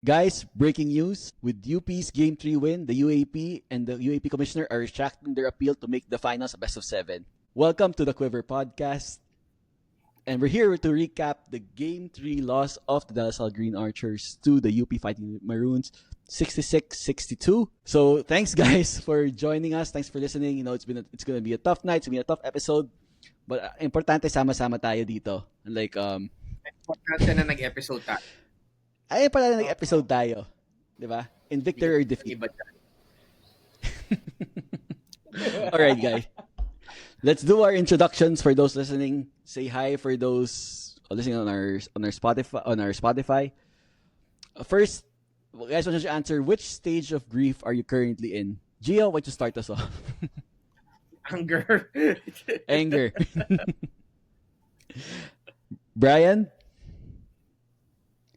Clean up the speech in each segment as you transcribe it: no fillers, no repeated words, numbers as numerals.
Guys, breaking news. With UP's Game 3 win, the UAP and the UAP Commissioner are retracting their appeal to make the finals a best of 7. Welcome to the Quiver Podcast. And we're here to recap the Game 3 loss of the De La Salle Green Archers to the UP Fighting Maroons, 66-62. So thanks guys for joining us. Thanks for listening. It's going to be a tough night. It's going to be a tough episode. But importante sama-sama tayo dito. Importante na nag-episode tayo. Ay pala na nag-episode tayo. 'Di ba? In victory or defeat. Alright, guys. Let's do our introductions for those listening. Say hi for those listening on our Spotify. First, guys, want you to answer which stage of grief are you currently in? Gio, why don't you start us off? Anger. Brian?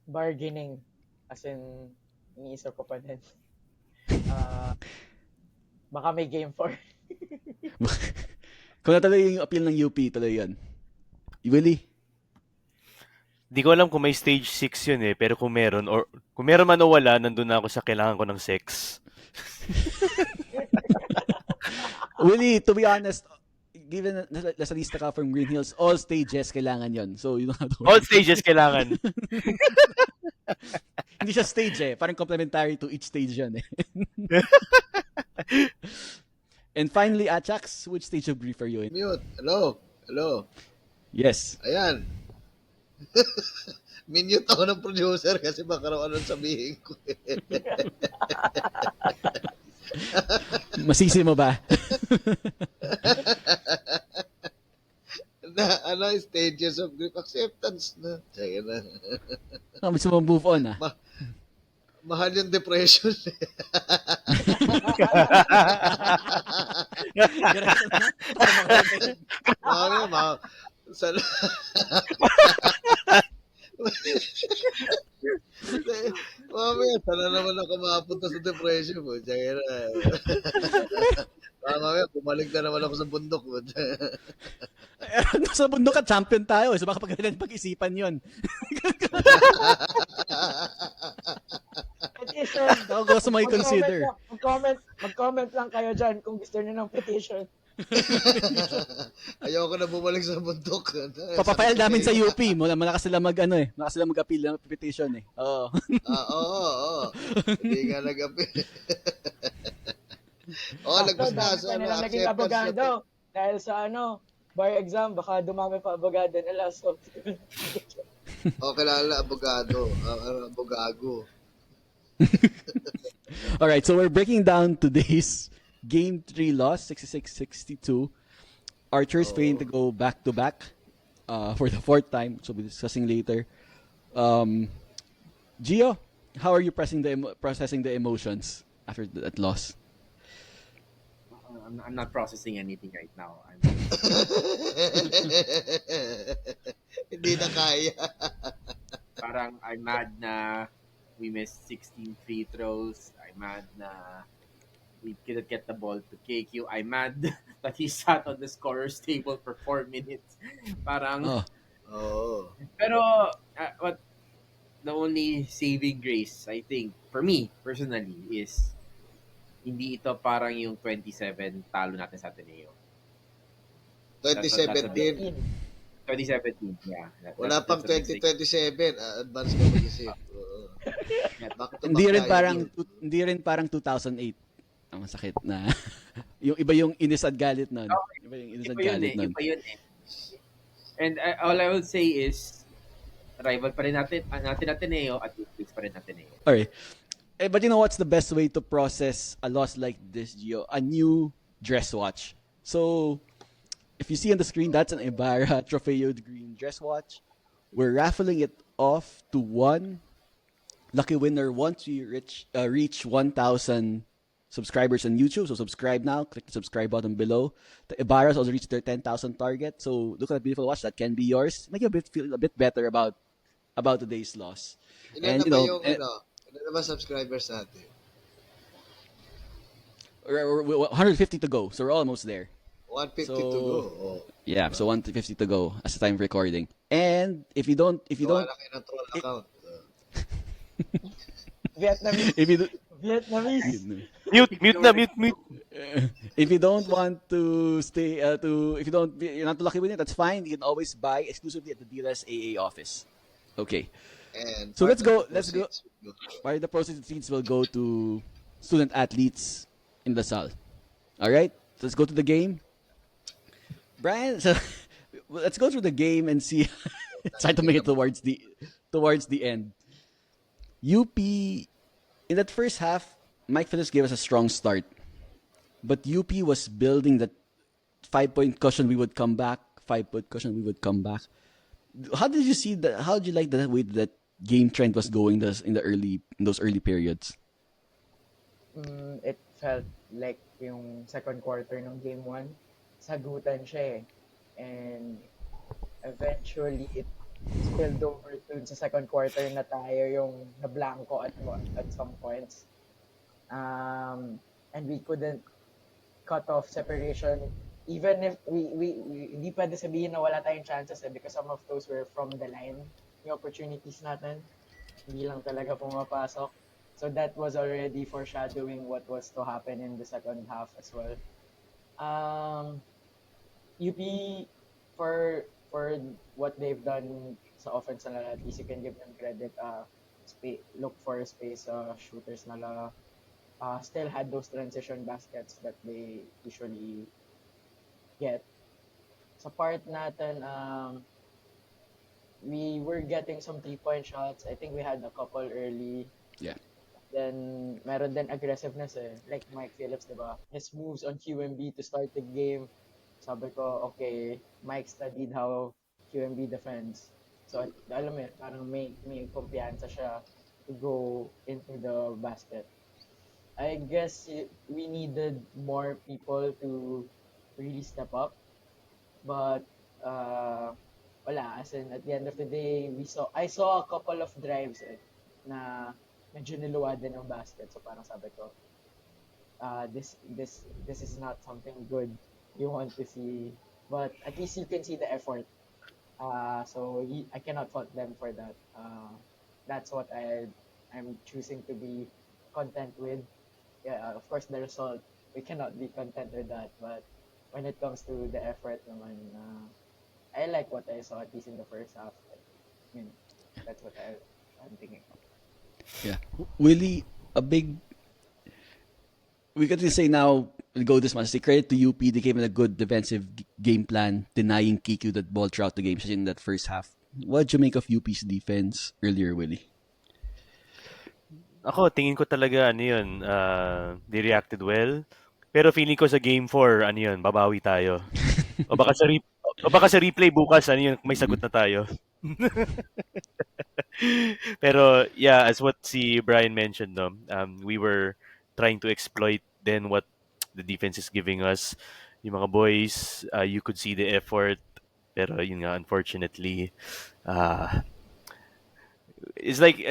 Bargaining. As in, iniisip ko pa din. Baka may game 4. Kung natuloy yung appeal ng UP, tuloy yun. Willie? Di ko alam kung may stage 6 yun pero kung meron man o wala, nandun na ako sa kailangan ko ng sex. Willie, to be honest, given nasa lista ka from Green Hills, all stages kailangan yon. So, you don't have to... All stages kailangan. Hindi siya stage parang complementary to each stage yan And finally, Achax, which stage of grief are you in? Mute. Hello. Yes. Ayan. Minute ako ng producer kasi baka raw anong sabihin ko. Masisi mo ba? Stages of grief acceptance na. Sige na. Gusto mo move on Mahal yung depression. Mamaya, sana naman ako makapunta sa depression mo. Sige na. Mamaya, bumalik na naman ako sa bundok mo. Sa bundok ka, champion tayo. So baka pag-isipan yun. Petition. Ako gusto mo i-consider. Mag-comment lang kayo dyan kung gusto niyo ng petition. Ayoko na bumalik sa bundok. Papapayal namin sa UP. Malakas sila malakas sila mag-appeal ng petition Oo. Oo. Hindi nga nag-appeal. Lagpas na sa naging abogado. Dahil sa bar exam, baka dumami pa abogado nila. So, kilala, abogado. Abogago. Alright, so we're breaking down today's Game 3 loss, 66-62. Archers failing to go back-to-back for the fourth time, which we'll be discussing later. Gio, how are you processing the emotions after that loss? I'm not processing anything right now. Hindi na kaya. Parang I'm mad na we missed 16 free throws. I'm mad na we couldn't get the ball to KQ. I'm mad that he sat on the scorer's table for 4 minutes. Parang... Oh. Pero, what the only saving grace, I think, for me, personally, is hindi ito parang yung 27 talo natin sa Ateneo. 2017. 2017, yeah. Wala pang 2027. Advance ka mag-isip. Hindi rin parang 2008. Ang sakit na. Yung iba yung inis at galit nun. Iba yung inis at galit nun. Iba yun. And all I will say is, rival pa rin natin Ateneo at Utrecht pa rin Ateneo. Alright. But you know what's the best way to process a loss like this, Gio? A new dress watch. So, if you see on the screen, that's an Ibarra Trofeo Green dress watch. We're raffling it off to one lucky winner once we reach 1,000 subscribers on YouTube. So subscribe now. Click the subscribe button below. The Ibarra's also reached their 10,000 target. So look at that beautiful watch. That can be yours. Make you feel a bit better about today's loss. Ilan na ba subscribers natin? 150 to go. So we're almost there. 150 to go. Oh. Yeah, so 150 to go as the time of recording. And if you don't Wala kayo ng troll account. Vietnamese. If you do, Vietnamese. Mute. if you don't want to stay if you don't you're not lucky with it, that's fine. You can always buy exclusively at the dealer's AA office. Okay. And So part let's of the go. Let's go. proceeds will go- Part of the proceeds will go to student athletes in LaSalle. All right. Let's go to the game. Brian, so let's go through the game and see. Try to make it towards the end. UP in that first half, Mike Phillips gave us a strong start, but UP was building that 5 point cushion. We would come back. 5 point cushion. We would come back. How did you see that? How did you like the way that game trend was going in those early periods? It felt like yung second quarter ng game 1, sagutan siya eh. And eventually, it spilled over to sa second quarter na tayo yung nablanko at some points. And we couldn't cut off separation. Even if we hindi pwede sabihin na wala tayong chances because some of those were from the line. Yung opportunities natin, hindi lang talaga pumapasok. So that was already foreshadowing what was to happen in the second half as well. UP, for what they've done sa offense nila, at least you can give them credit. Look for space shooters nila. Still had those transition baskets that they usually get. Sa part natin, we were getting some 3-point shots. I think we had a couple early. Yeah. Then, meron din aggressiveness eh. Like Mike Phillips, diba? His moves on QMB to start the game. Sabi ko, okay, Mike studied how QMB defends. So, alam mo yun, parang may kumpiyansa siya to go into the basket. I guess we needed more people to really step up. But, wala. As in, at the end of the day, I saw a couple of drives na medyo niluwad din ang basket. So, parang sabi ko, this is not something good you want to see. But at least you can see the effort. So, I cannot fault them for that. That's what I'm choosing to be content with. Yeah, of course, the result, we cannot be content with that. But when it comes to the effort naman, I like what I saw, at least in the first half. I mean, that's what I'm thinking. Yeah. Willie, we can say now, we'll go this much. Say credit to UP. They came in a good defensive game plan, denying KQ that ball throughout the game, especially in that first half. What did you make of UP's defense earlier, Willie? Ako, tingin ko talaga, they reacted well. Pero feeling ko sa Game 4, babawi tayo. O baka sa replay bukas, may sagot na tayo. Pero, yeah, as what si Brian mentioned, no, we were trying to exploit then what the defense is giving us. Yung mga boys, you could see the effort. Pero yun nga, unfortunately, it's like,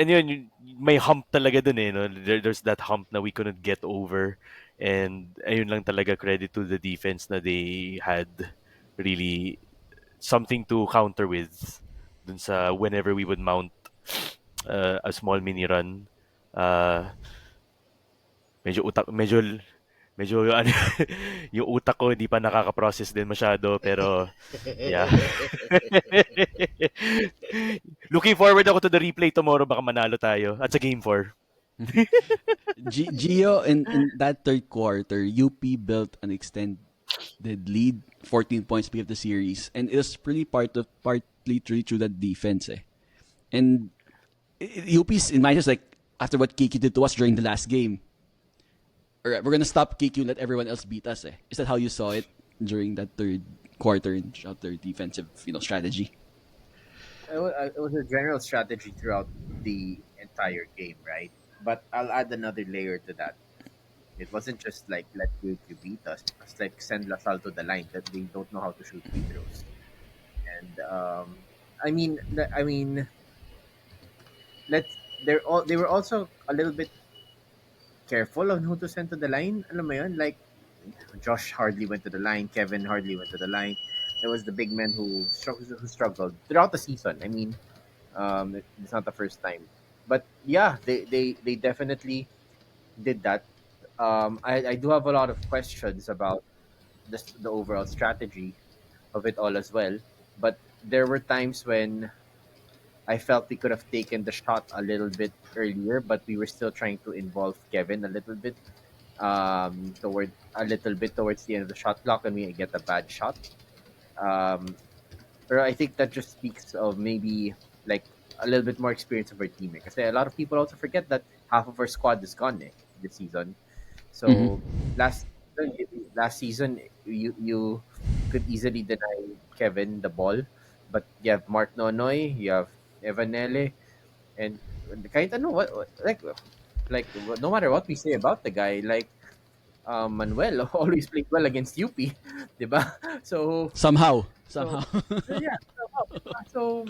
may hump talaga dun eh. No? There's that hump na we couldn't get over. And ayun lang talaga, credit to the defense na they had really something to counter with dun sa whenever we would mount a small mini run. Medyo yung utak ko hindi pa nakaka-process din masyado, pero yeah. Looking forward ako to the replay tomorrow, baka manalo tayo at sa Game 4. Gio, in that third quarter, UP built an extended lead, 14 points of the series, and it was really partly through that defense. And UP's in mind is like, after what KQ did to us during the last game, we're gonna stop KQ and let everyone else beat us. Is that how you saw it during that third quarter and throughout their defensive, strategy? It was a general strategy throughout the entire game, right? But I'll add another layer to that. It wasn't just like let KQ beat us. It's like send LaSalle to the line that they don't know how to shoot free throws. And they were also a little bit careful on who to send to the line. Alam mo yun? Like, Josh hardly went to the line. Kevin hardly went to the line. There was the big man who struggled throughout the season. I mean, it's not the first time. But yeah, they definitely did that. I do have a lot of questions about the overall strategy of it all as well. But there were times when I felt we could have taken the shot a little bit earlier, but we were still trying to involve Kevin a little bit, towards the end of the shot clock, and we get a bad shot. Um, but I think that just speaks of maybe like a little bit more experience of our team. Because a lot of people also forget that half of our squad is gone this season. So last last season, you could easily deny Kevin the ball, but you have Mark Nonoy, you have Evanele, and kahit ano like no matter what we say about the guy, like Manuel always played well against UP, diba? So Somehow. yeah, so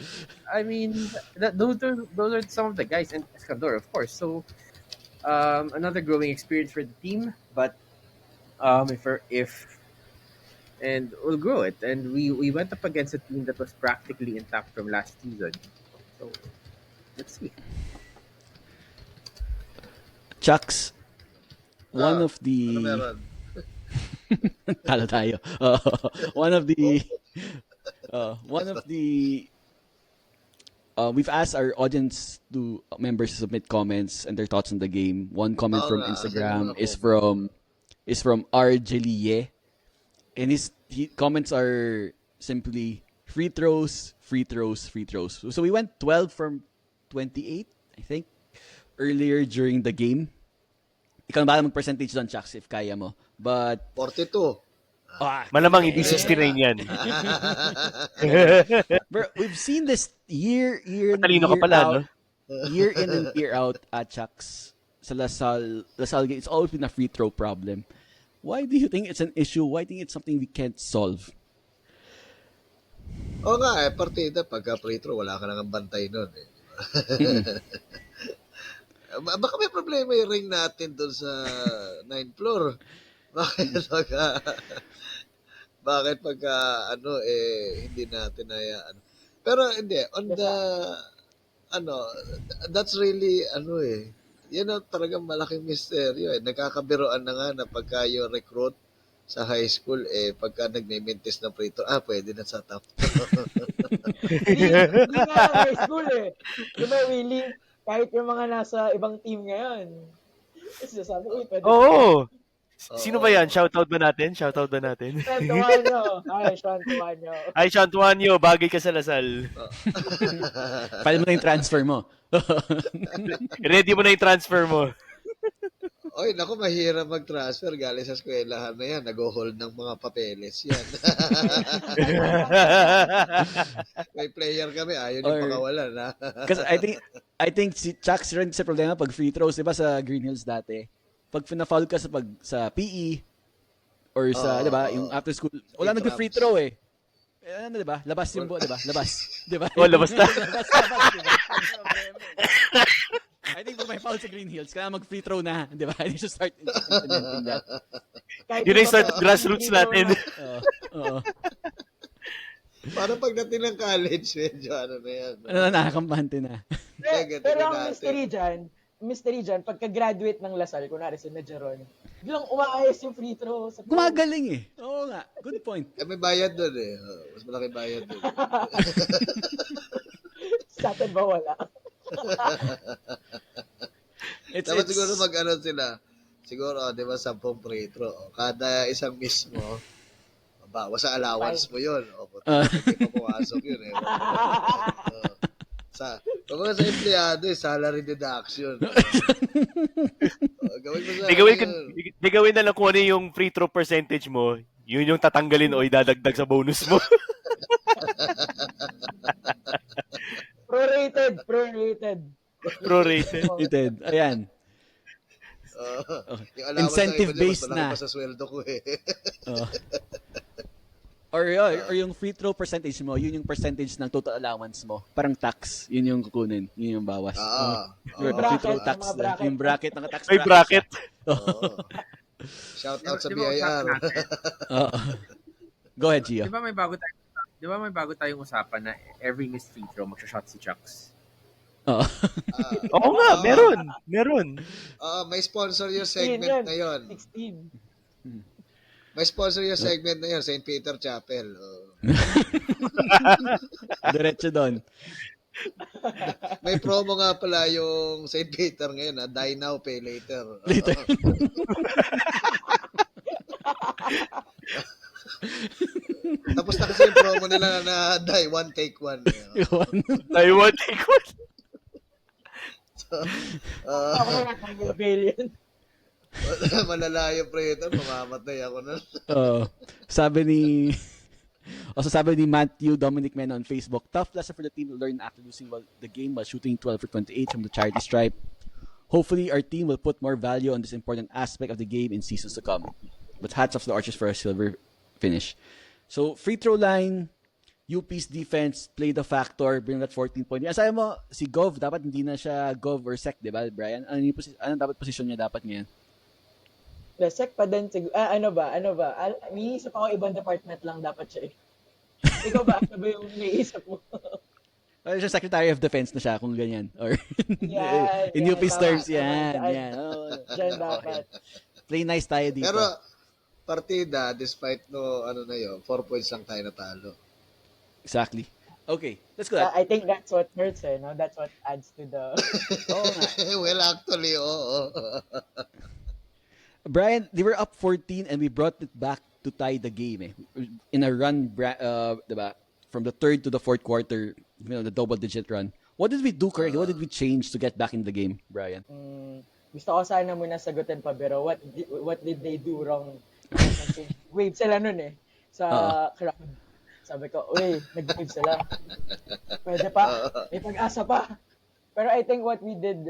I mean those are some of the guys, and Escandor of course. So another growing experience for the team, but if and we'll grow it. And we went up against a team that was practically intact from last season. So let's see. Chucks, one of Ano the meron? talo tayo. One of the we've asked our audience to members to submit comments and their thoughts on the game. One comment Oo from nga, Instagram sino mga is from R. Jelie, and his comments are simply free throws, free throws, free throws. So we went 12 from 28, I think, earlier during the game. Ikaw na ba mag-percentage doon, Chucks, if kaya mo. But 42. Malamang hindi 69 yan. bro, we've seen this year in, Matalino ka year pala, out, no? year in and year out at Chucks sa Lasal game. It's always been a free throw problem. Why do you think it's an issue? Why do you think it's something we can't solve? Oo nga partida pagka free throw wala ka nang bantay nun eh. Baka may problema yung ring natin doon sa 9th floor. Bakit pagka hindi natin hayaan. Pero hindi on the that's really yan ang talagang malaking misteryo eh. Nagkakabiroan na nga na pagka yung recruit sa high school pagka nagme-mintis ng free throw, pwede na sa top. Hindi nga high school eh. Diba, Willie? Kahit yung mga nasa ibang team ngayon. Kasi sabi, pwede. Oo. Sino ba yan? Shoutout ba natin? Sean Tumanyo. Hi, Sean Tumanyo. Bagay ka sa Lasal. File mo na yung transfer mo. Ready mo na yung transfer mo. Oy, naku, mahirap mag-transfer. Galing sa eskwelahan na yan. Nag-hold ng mga papeles yan. May player kami. Ayaw yung pakawalan. Because I think si Chucks rin sa problema pag free throws, diba sa Green Hills dati? Pag na-foul ka sa PE or sa, diba, yung after school, wala nag-free throw eh. Ano, diba? Labas yung diba? Labas. Diba? Labas na. Labas, diba? I think pag may foul sa Green Hills, kailangan mag-free throw na. Di ba? I need to start implementing that. Yun na yung start grassroots natin. Oo. Parang pagdating ng college, medyo na yan. Nakakampante na. Pero ang mystery dyan, pagka-graduate ng Lasal, kunwari si Najaron, biglang umaayos yung free throw. Gumagaling eh. Oo nga. Good point. May bayad doon eh. Mas malaki bayad doon. Sa atin ba wala? Dapat siguro mag-ano sila. Siguro, di ba, 10 free throw. Kada isang miss mo, bawa sa allowance mo yun. O, hindi pa pumasok yun eh. Sa empleyado salary deduction. Gawin mo sa gawin na lang kung ano yung free throw percentage mo, yun yung tatanggalin o idadagdag sa bonus mo. Prorated. Ayan. Incentive-based na. Sa sweldo ko eh. Or yung free throw percentage mo, yun yung percentage ng total allowance mo. Parang tax, yun yung kukunin. Yun yung bawas. Free throw tax. Yung bracket, naka-tax bracket. May bracket. Shout out sa BIR. Go ahead, Gio. Di ba may bago tayong usapan na every missed free throw, magsha-shot si Chucks? Oo. Oo nga, meron. May sponsor yung 16 segment yun. na yun. 16. May sponsor yung segment na yun, St. Peter Chapel. Diretso doon. May promo nga pala yung St. Peter ngayon, die now, pay later. Later. Tapos na kasi yung promo nila na die one, take one. Taiwan, Taiwan. Ako na ng rebellion. Malala yung predator, mamamatay ako na. Sabi ni Matthew Dominic Mena on Facebook, tough lesson for the team to learn after losing the game while shooting 12 for 28 from the charity stripe. Hopefully, our team will put more value on this important aspect of the game in seasons to come. But hats off to the Archers for a silver finish. So, free throw line, UP's defense played a factor, bring that 14 point. Sabi mo, si Gov, dapat hindi na siya Gov or Sec, di ba, Brian? Ano dapat posisyon niya dapat ngayon? The sec pa din siguro. Ano ba? May isip ako ibang department lang dapat siya eh. Ikaw ba? Ano ba yung naisip mo? Siya Secretary of Defense na siya kung ganyan. Or in Yan, UP's tama, terms, tama, yan. dyan. Yan. Oh. Diyan dapat. Play nice tayo dito. Pero, partida, despite no, 4 points lang tayo natalo. Exactly. Okay, let's go. I think that's what hurts no? That's what adds to the... Well, actually, oo. Brian, they were up 14 and we brought it back to tie the game in a run, diba? From the third to the fourth quarter, the double-digit run. What did we do correctly? What did we change to get back in the game, Brian? Gusto ko sana muna sagutin pa, pero what did they do wrong? Wave sila nun eh. Sa crowd. Sabi ko, uy, nag-wave sila. Pwede pa. May pag-asa pa. Pero I think what we did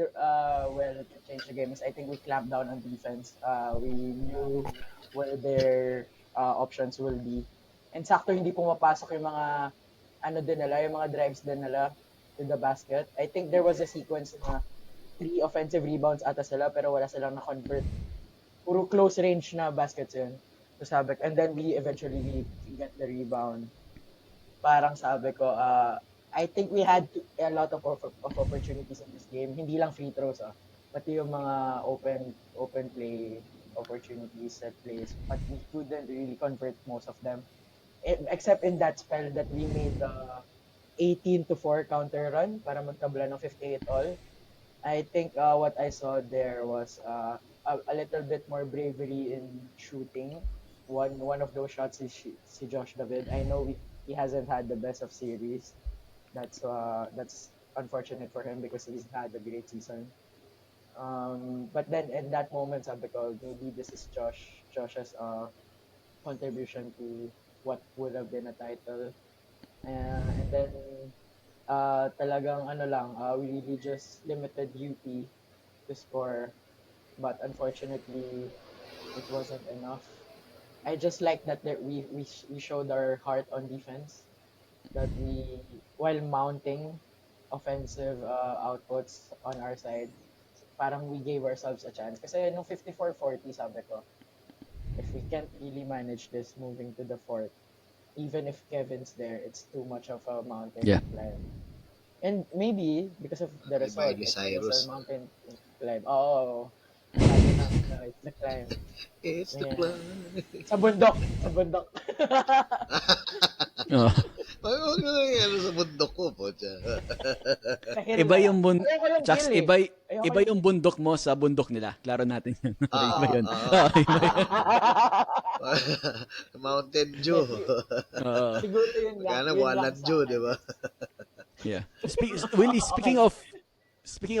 well to change the game is I think we clamped down on defense. We knew where their options will be. And sakto hindi pumapasok yung mga yung mga drives din nila to the basket. I think there was a sequence na 3 offensive rebounds ata sila pero wala silang na-convert. Puro close range na baskets yun. So sabi ko, and then we eventually get the rebound. Parang sabi ko, I think we had a lot of opportunities in this game. Hindi lang free throws, pati yung mga open play opportunities, set plays. But we couldn't really convert most of them. Except in that spell that we made the 18-4 counter run para magtabla ng 58 all. I think what I saw there was a little bit more bravery in shooting. One of those shots is si Josh David. I know he hasn't had the best of series. That's unfortunate for him because he's had a great season. But then in that moment, sabi ko, maybe this is Josh's contribution to what would have been a title. And then talagang we really just limited UP to score, but unfortunately it wasn't enough. I just like that we showed our heart on defense, that we, while mounting offensive outputs on our side, parang we gave ourselves a chance. Kasi nung 54-40, sabi ko, if we can't really manage this moving to the fourth, even if Kevin's there, it's too much of a mountain climb. And maybe because of the result, it's a mountain climb. Oh, it's the climb. It's the climb. Sa bundok. Huwag na nangyari sa bundok ko po. Iba yung iba yung bundok mo sa bundok nila. Klaro natin yun. Iba yun. Mountain Dew. Siguro yun lang. Kaya Walnut Dew, di ba? Yeah. Willie, speaking of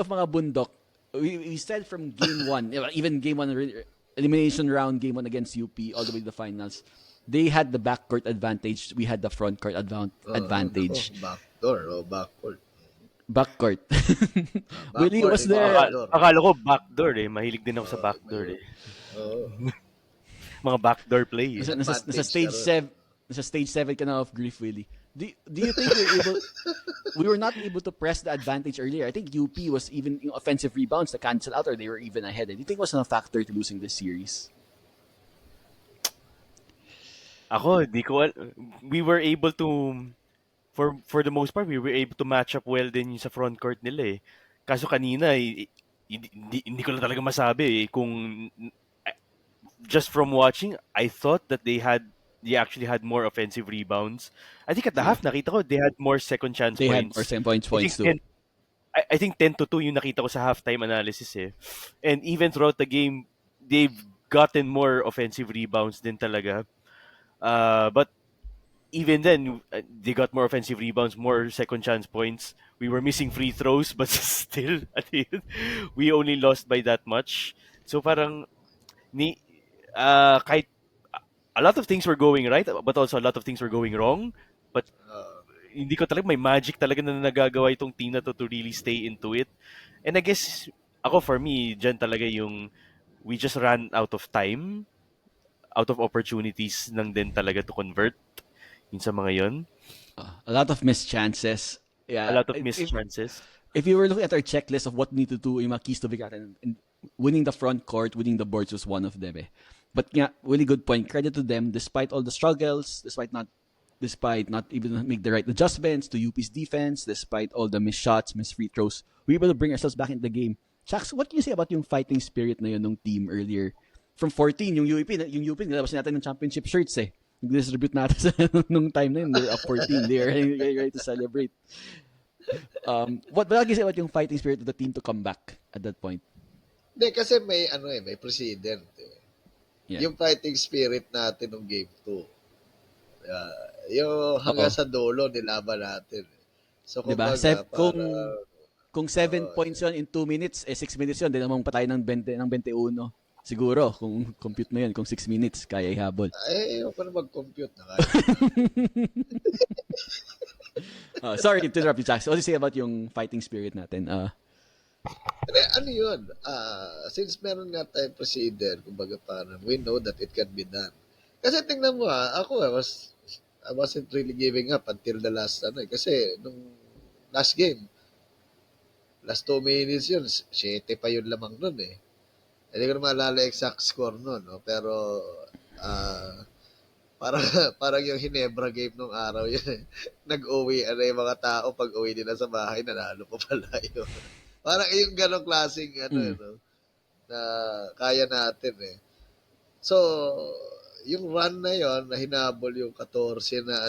mga bundok, we said from game 1, even game 1 elimination round, game 1 against UP all the way to the finals, they had the backcourt advantage. We had the front court advantage. Backcourt. Backcourt. Willie was there. Akala ko backdoor eh. Mahilig din ako sa backdoor eh. Mga backdoor plays. Nasa stage 7 ka na of grief, Willie. Do you think we were not able to press the advantage earlier? I think UP was even in offensive rebounds to cancel out, or they were even ahead. Do you think it was a factor to losing this series? Ako, we were able to for the most part, we were able to match up well din yung sa front court nila eh. Kaso kanina, hindi ko lang talaga masabi eh, kung just from watching, I thought that they actually had more offensive rebounds. I think at the Yeah. half, nakita ko, they had more second chance They had more points. 10 points I think too. 10, I think 10-2 yung nakita ko sa halftime analysis eh. And even throughout the game, they've gotten more offensive rebounds din talaga. But even then, they got more offensive rebounds, more second chance points. We were missing free throws, but still, at the end, we only lost by that much. So parang, kahit a lot of things were going right, but also a lot of things were going wrong. But Uh, hindi ko talaga, may magic talaga na nagagawa itong team na to really stay into it. And I guess, ako for me, dyan talaga yung, we just ran out of time, out of opportunities nang din talaga to convert yun sa mga yun. A lot of missed chances. A Yeah. lot of missed chances. If you were looking at our checklist of what we need to do, yung mga keys to victory, and winning the front court, winning the boards was one of them. Eh. But yeah, really good point. Credit to them, despite all the struggles, despite not even make the right adjustments to UP's defense, despite all the missed shots, missed free throws, we were able to bring ourselves back into the game. Shaks, what can you say about yung fighting spirit na yun ng team earlier? From 14, yung UP, nilabas natin ng championship shirts eh. Nag-distribute natin sa nung time na yun. They're up 14. They're ready to celebrate. What can you say about yung fighting spirit of the team to come back at that point? Hindi, kasi may precedent. Eh. Yeah. Yung fighting spirit natin ng game 2. Yung hanggang sa dulo, nilaban natin. So, Diba? Kung 7 points yun in 2 minutes, 6 minutes yun, di naman patay ng 20, ng 21. Siguro, kung compute mo yun, kung 6 minutes, kaya ihabol. Ayaw pa na mag-compute na kaya. Sorry to interrupt you, Jax. What do you say about yung fighting spirit natin? Ano yun? Since meron nga tayong precedent, kumbaga parang, we know that it can be done. Kasi tingnan mo ako, I wasn't really giving up until the last, kasi nung last game, last 2 minutes yun, 7 pa yun lamang nun eh. Hindi ko na maalala exact score nun, no? Pero, parang, parang yung Hinebra game nung araw yun. Nag-uwi, yung mga tao, pag uwi nila sa bahay, nanalo pa pala yun. Parang yung ganong klaseng, no? Na kaya natin eh. So, yung run na yon na hinabol yung 14 na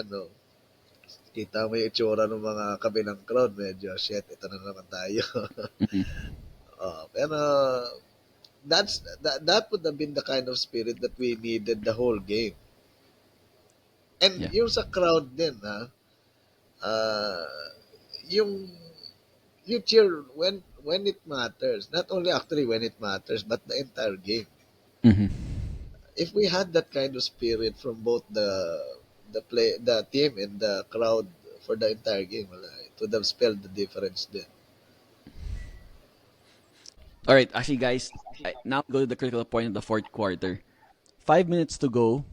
kita mo yung itsura ng mga kabilang crowd, medyo, shit, ito na naman tayo. Pero, that would have been the kind of spirit that we needed the whole game. And yung sa crowd din, yung cheer when it matters. Not only actually when it matters, but the entire game. Mm-hmm. If we had that kind of spirit from both the team and the crowd for the entire game, it would have spelled the difference then. All right, actually, guys, now go to the critical point of the fourth quarter. 5 minutes to go.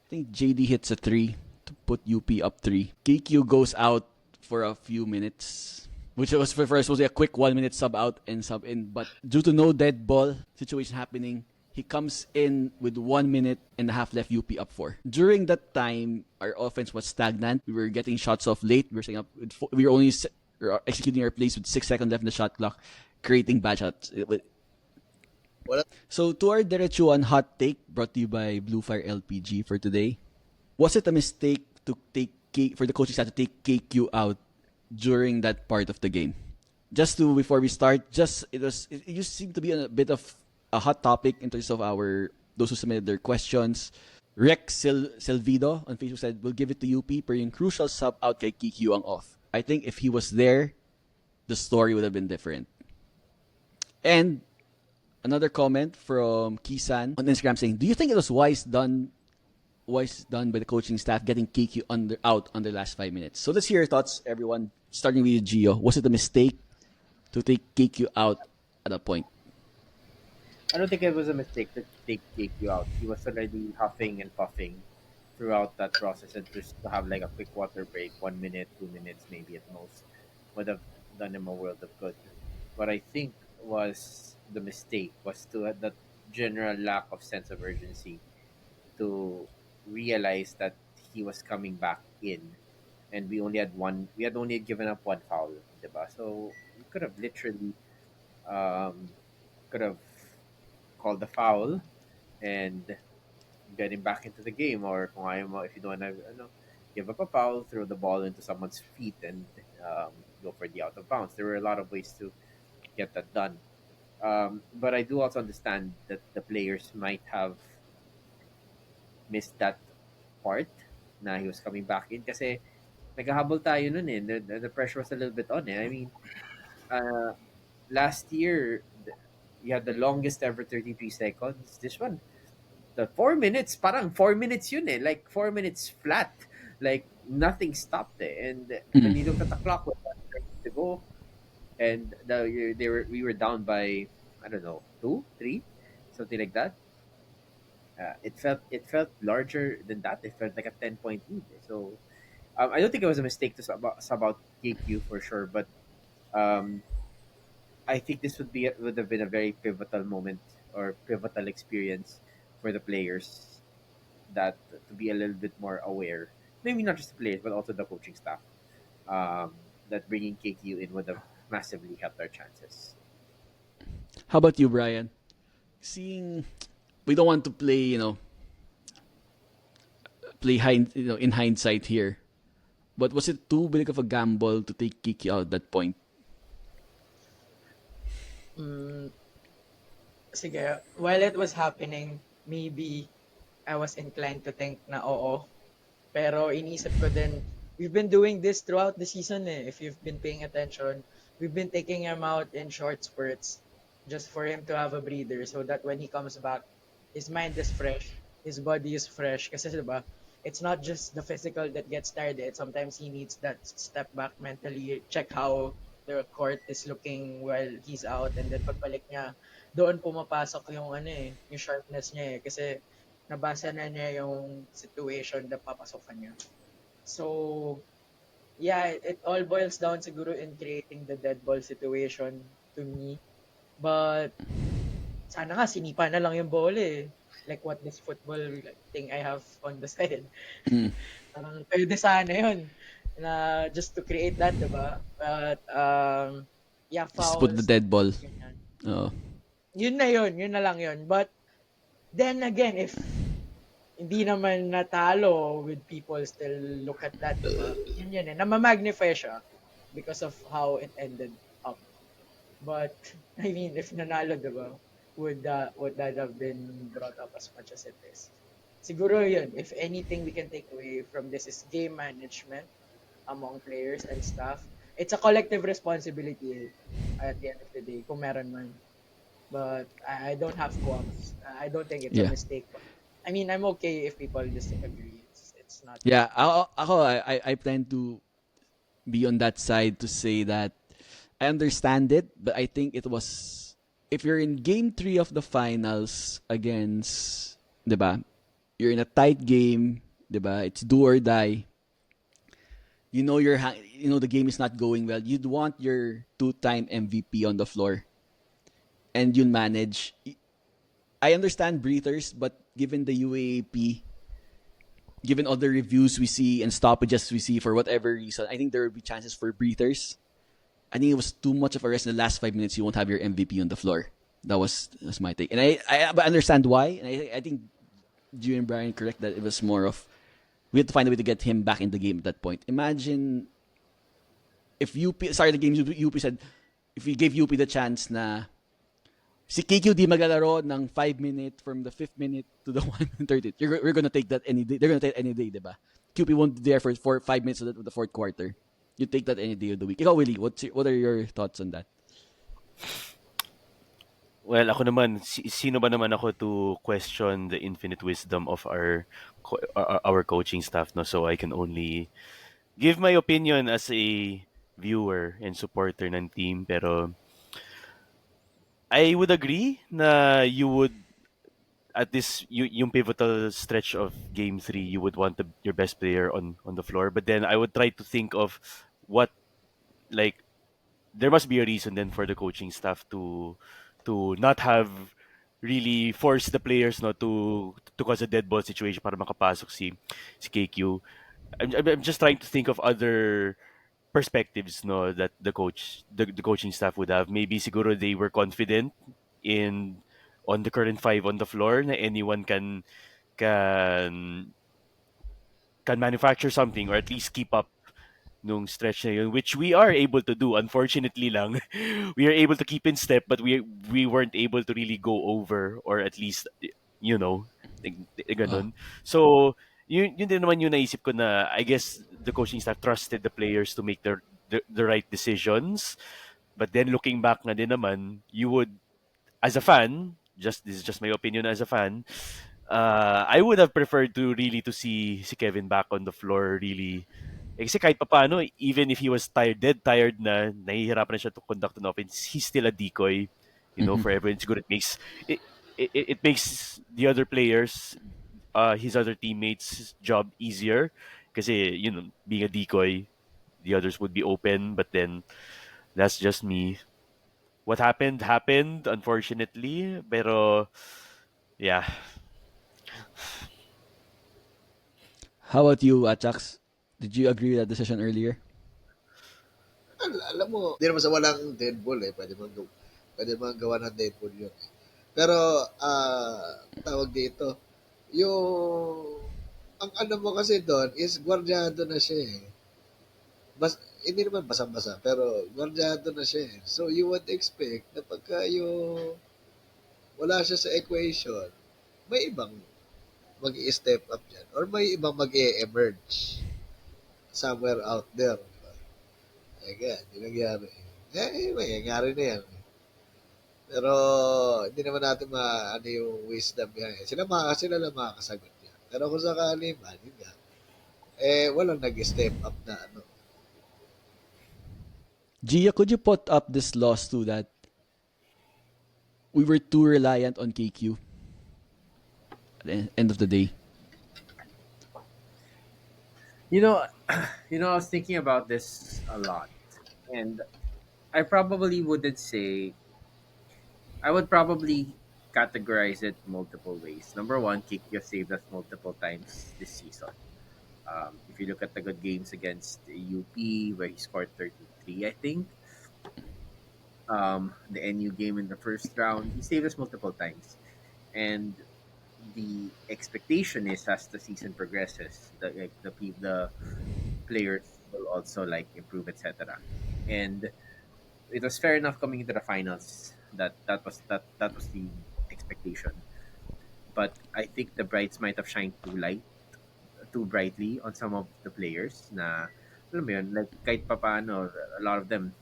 I think JD hits a 3 to put UP up 3. KQ goes out for a few minutes, which was for first was a quick 1 minute sub out and sub in. But due to no dead ball situation happening, he comes in with 1 minute and a half left, UP up 4. During that time, our offense was stagnant. We were getting shots off late. We were only executing our plays with 6 seconds left in the shot clock, creating bad shots. So, to our Derechuan hot take brought to you by Blue Fire LPG for today. Was it a mistake for the coaching staff to take KQ out during that part of the game? Before we start, it just seemed to be a bit of a hot topic in terms of those who submitted their questions. Rex Silvido on Facebook said, "We'll give it to UP per yung crucial sub out kay KQ ang off." I think if he was there, the story would have been different. And another comment from Kisan on Instagram saying, "Do you think it was wise done by the coaching staff getting KQ out on the last 5 minutes?" So let's hear your thoughts, everyone. Starting with Gio, was it a mistake to take KQ out at a point? I don't think it was a mistake to take KQ out. He was already huffing and puffing throughout that process, and just to have like a quick water break, 1 minute, 2 minutes maybe at most, would have done him a world of good. What I think was the mistake was to that general lack of sense of urgency to realize that he was coming back in and we only had one. We had only given up one foul, diba? So we could have literally um, could have called the foul and get him back into the game, or kung ayaw mo, if you don't want to give up a foul, throw the ball into someone's feet and go for the out of bounds. There were a lot of ways to get that done. But I do also understand that the players might have missed that part na he was coming back in kasi naghahabol tayo nun eh. The pressure was a little bit on eh. I mean, uh, last year, you had the longest ever 33 seconds. This one, the 4 minutes, parang 4 minutes yun eh. Like 4 minutes flat. Like nothing stopped eh. And when you looked at the clock, with 1 minute to go, and we were down by, I don't know, 2, 3, something like that. It felt larger than that. It felt like a 10 point lead. So I don't think it was a mistake to sub out KQ for sure, but um, I think this would have been a very pivotal moment or pivotal experience for the players, that to be a little bit more aware. Maybe not just the players, but also the coaching staff. Um, that bringing KQ in would have massively helped our chances. How about you, Brian? Seeing we don't want to play, in hindsight here. But was it too big of a gamble to take Kiki out at that point? Mm, sige, while it was happening, maybe I was inclined to think na oo. Pero inisip ko din, we've been doing this throughout the season eh. If you've been paying attention, we've been taking him out in short spurts just for him to have a breather so that when he comes back, his mind is fresh, his body is fresh. Kasi diba, it's not just the physical that gets tired. Eh. Sometimes he needs that step back mentally, check how the court is looking while he's out, and then pagbalik niya, doon pumapasok yung yung sharpness niya eh. Kasi nabasa na niya yung situation na papasokan niya. So, yeah, it all boils down siguro in creating the dead ball situation to me. But, sana nga, sinipa na lang yung bola eh. Like what this football thing I have on the side. Mm. Parang pwede sana yun. Na just to create that, diba? But, yeah, Just put the fouls. dead ball. Ganyan. Oh. Yun na lang yun. But, then again, if hindi naman natalo, with people still look at that, diba? Yun eh. Namamagnify siya because of how it ended up. But, I mean, if nanalo, diba? Would that have been brought up as much as it is? Siguro yun. If anything we can take away from this is game management among players and staff. It's a collective responsibility at the end of the day, kung meron man. But I don't have qualms. I don't think it's a Yeah. mistake. I mean, I'm okay if people disagree. It's not. Yeah, I plan to be on that side to say that I understand it, but I think it was, if you're in game 3 of the finals against, 'di ba? You're in a tight game, 'di ba? It's do or die. The game is not going well. You'd want your two-time MVP on the floor, and you'll manage. I understand breathers, but given the UAP, given all the reviews we see and stoppages we see for whatever reason, I think there will be chances for breathers. I think it was too much of a rest in the last 5 minutes. You won't have your MVP on the floor. That's my take, and I understand why. And I think Gio and Brian correct that it was more of, we had to find a way to get him back in the game at that point. Imagine if UP started the game, UP said, if we gave UP the chance na si KQ di maglalaro ng 5 minute from the 5th minute to the 130th. We're gonna take that any day. They're gonna take it any day, diba? QP won't be there for 5 minutes of the fourth quarter. You take that any day of the week. Ikaw, Willie, what are your thoughts on that? Well, ako naman, sino ba naman ako to question the infinite wisdom of our coaching staff, no? So I can only give my opinion as a viewer and supporter ng team, pero I would agree na you would, at this yung pivotal stretch of game 3, you would want your best player on the floor, but then I would try to think of what, like, there must be a reason then for the coaching staff to not have really forced the players, no, to cause a dead ball situation para makapasok si KQ. I'm just trying to think of other perspectives, no, that the coaching staff would have. Maybe siguro they were confident in on the current five on the floor na anyone can can manufacture something or at least keep up nung stretch na yun, which we are able to do. Unfortunately lang, we are able to keep in step, but we weren't able to really go over or at least, you know, Uh, ganun. So, yun din naman yung naisip ko na I guess the coaching staff trusted the players to make the right decisions. But then looking back na din naman, you would, as a fan, this is just my opinion as a fan, I would have preferred to really to see si Kevin back on the floor really. Kasi kahit papaano, even if he was tired, dead tired na, nahihirapan na siya to conduct an offense, he's still a decoy, mhm. for everyone. Siguro it, it makes the other players, his other teammates' job easier. Kasi, being a decoy, the others would be open, but then that's just me. What happened, unfortunately. Pero, yeah. How about you, Achax? Did you agree with that decision earlier? Alam mo, hindi naman sa walang Deadpool eh. Pwede man gawa ng Deadpool yun. Pero, tawag dito, yung, ang ano mo kasi doon is gwardyado na siya eh. Hindi naman basa-basa, pero gwardyado na siya eh. So, you would expect na pagka yung wala siya sa equation, may ibang mag step up dyan or may ibang mag emerge somewhere out there. Diba? Eh, kaya, hindi nangyari. May nangyari na yan. Pero, hindi naman natin ano yung wisdom yan. Sila lang makakasagot yan. Pero kung sakali man, yun nga, walang nag-step up na ano. Gia, could you put up this loss too that we were too reliant on KQ at the end of the day? You know, I was thinking about this a lot, and I probably wouldn't say. I would probably categorize it multiple ways. Number one, Kikyo saved us multiple times this season. If you look at the good games against UP, where he scored 33, I think. The NU game in the first round, he saved us multiple times. And the expectation is as the season progresses, the players will also improve, etc. And it was fair enough coming into the finals that was the expectation. But I think the brights might have shined too brightly on some of the players na alam mo yun, like kahit papaano, a lot of them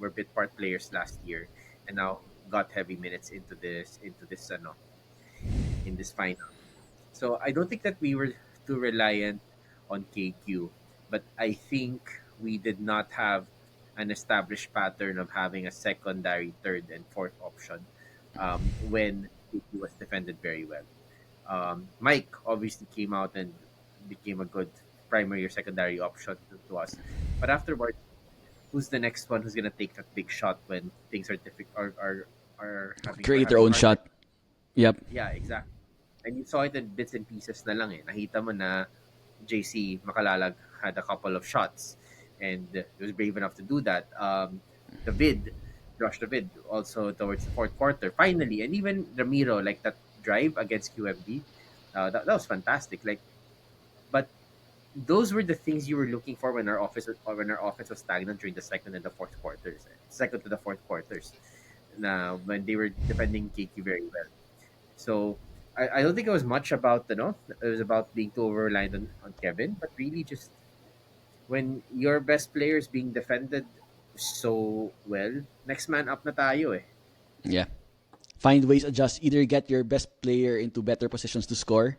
were bit part players last year and now got heavy minutes into this in this final. So I don't think that we were too reliant on KQ, but I think we did not have an established pattern of having a secondary, third, and fourth option when KQ was defended very well. Mike obviously came out and became a good primary or secondary option to us, but afterward, who's the next one who's gonna take that big shot when things are difficult are having we're Create their having a own hard time? shot. Yep. Yeah, exactly. And you saw it in bits and pieces na lang eh. Nakita mo na JC Makalalag had a couple of shots and he was brave enough to do that. Josh David, also towards the fourth quarter, finally, and even Ramiro, like that drive against QMB, that was fantastic. But those were the things you were looking for when our offense was stagnant during the second and the fourth quarters, second to the fourth quarters. Now when they were defending KQ very well. So I don't think it was much about it was about being too over reliant on Kevin, but really just when your best player is being defended so well, next man up na tayo eh. Yeah. Find ways, adjust. Either get your best player into better positions to score,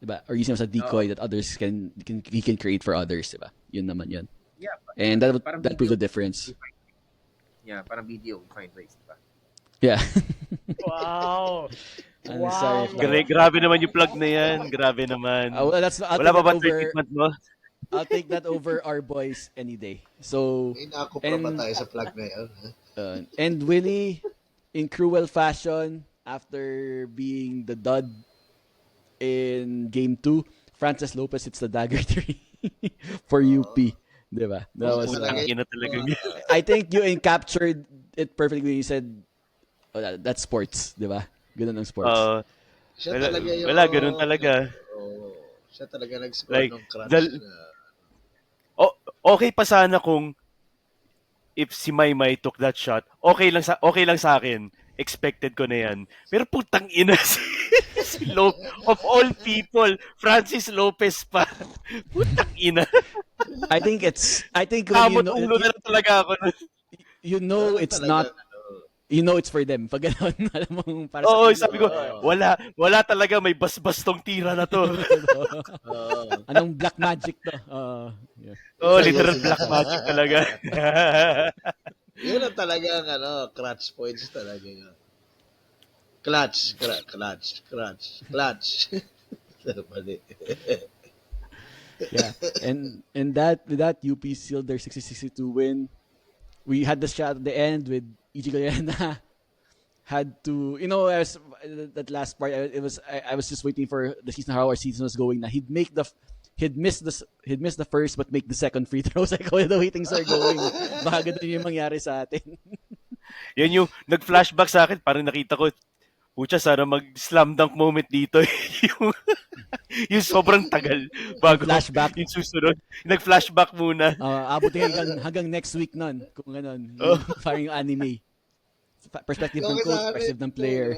diba? Or use him as a decoy that others he can create for others, diba? Yun naman yun. Yeah, And parang that proves the video. difference. Yeah, parang video we find ways, diba? Yeah. Wow! Unnecessary Wow! flag. Grabe naman yung plug na yan. Grabe naman. I'll Wala take pa that ba over. treatment mo? I'll take that over our boys any day. So Inakupra pa tayo sa flag na yun. Ha? and Willie, in cruel fashion, after being the dud in game 2, Francis Lopez hits the dagger 3 for UP. Diba? That was, Talaga Putang ina talaga yun. I think you captured it perfectly when you said, that's sports. Diba? Ganun ang sports. Siya Wala, talaga yung... wala, ganun talaga. Oo. Siya talaga nag-score Like, ng crunch dal- na... Okay pa sana kung if si Maymay took that shot, okay lang sa akin. Expected ko na yan. Pero putang ina si of all people, Francis Lopez pa. Putang ina. I think when Kamot ulo na lang talaga ako. you know it's Talaga, not, you know it's for them. Pag gano'n, alam mo, para Oo, sa sabi ko, wala talaga, may basbas tong tira na to. anong black magic to. Yeah. Oh, literal black magic talaga. Yun ang talagang clutch points talaga yun. Clutch. Mali. Yeah. And with that UP sealed their 60-62 win. We had the shot at the end with EG Gallena had to, that last part, I was just waiting for the season, how our season was going na. He'd miss the first but make the second free throws. Like, how the waitings are going. Baka ganun yung mangyari sa atin. Yan yung nag-flashback sa akin, parang nakita ko, pucha, sana mag-slam dunk moment dito. yung sobrang tagal bago Flashback. yung susunod. Nag-flashback muna. Abutin hanggang next week nun. Kung ganun. Parang yung anime. Perspective ng Okay, coach, sa akin, perspective ng player.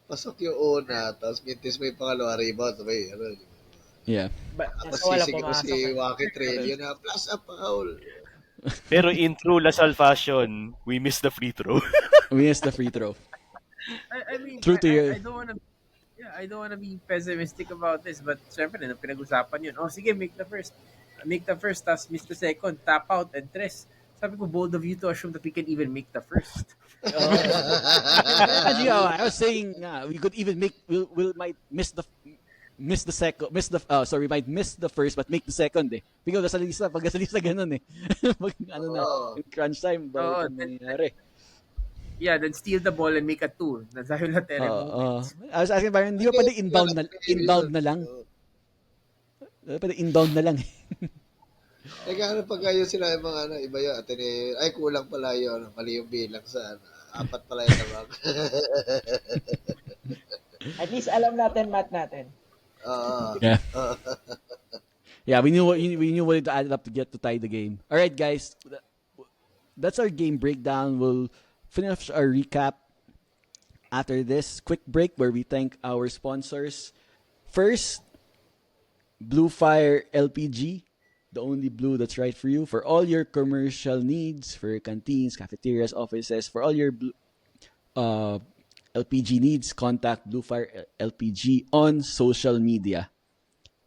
Pasok yung una, tapos mintis mo yung pangalawa rebound, sabay, Yeah. tapos Wala sisingin mo pumasok. si Waki Trelio na plus up foul. Pero in true Lasal fashion, we missed the free throw. We missed the free throw. I mean, True to you. I don't wanna be pessimistic about this, but syempre na pinag-usapan yun. Oh, sige, make the first, tapos miss the second, tap out, and tres. Sabi ko, bold of you to assume that we can even make the first. I was saying, we could even might miss the might miss the first but make the second eh. Because nasa lista ganun eh. Pag crunch time, bakit nangyayari? Yeah, then steal the ball and make a two. Nasabi na I was asking parang, hindi ba pwede inbound na lang? Pwede inbound na lang eh. Ano pag kayo sila yung mga iba yun, ay kulang pala yun, mali yung bilang sa apat pala yung tabak. At least alam natin, math natin. Yeah. Yeah, we knew what it added up to get to tie the game. All right, guys, that's our game breakdown. We'll finish our recap after this quick break where we thank our sponsors. First, Blue Fire LPG, the only blue that's right for you for all your commercial needs, for your canteens, cafeterias, offices, for all your LPG needs. Contact Blue Fire LPG on social media.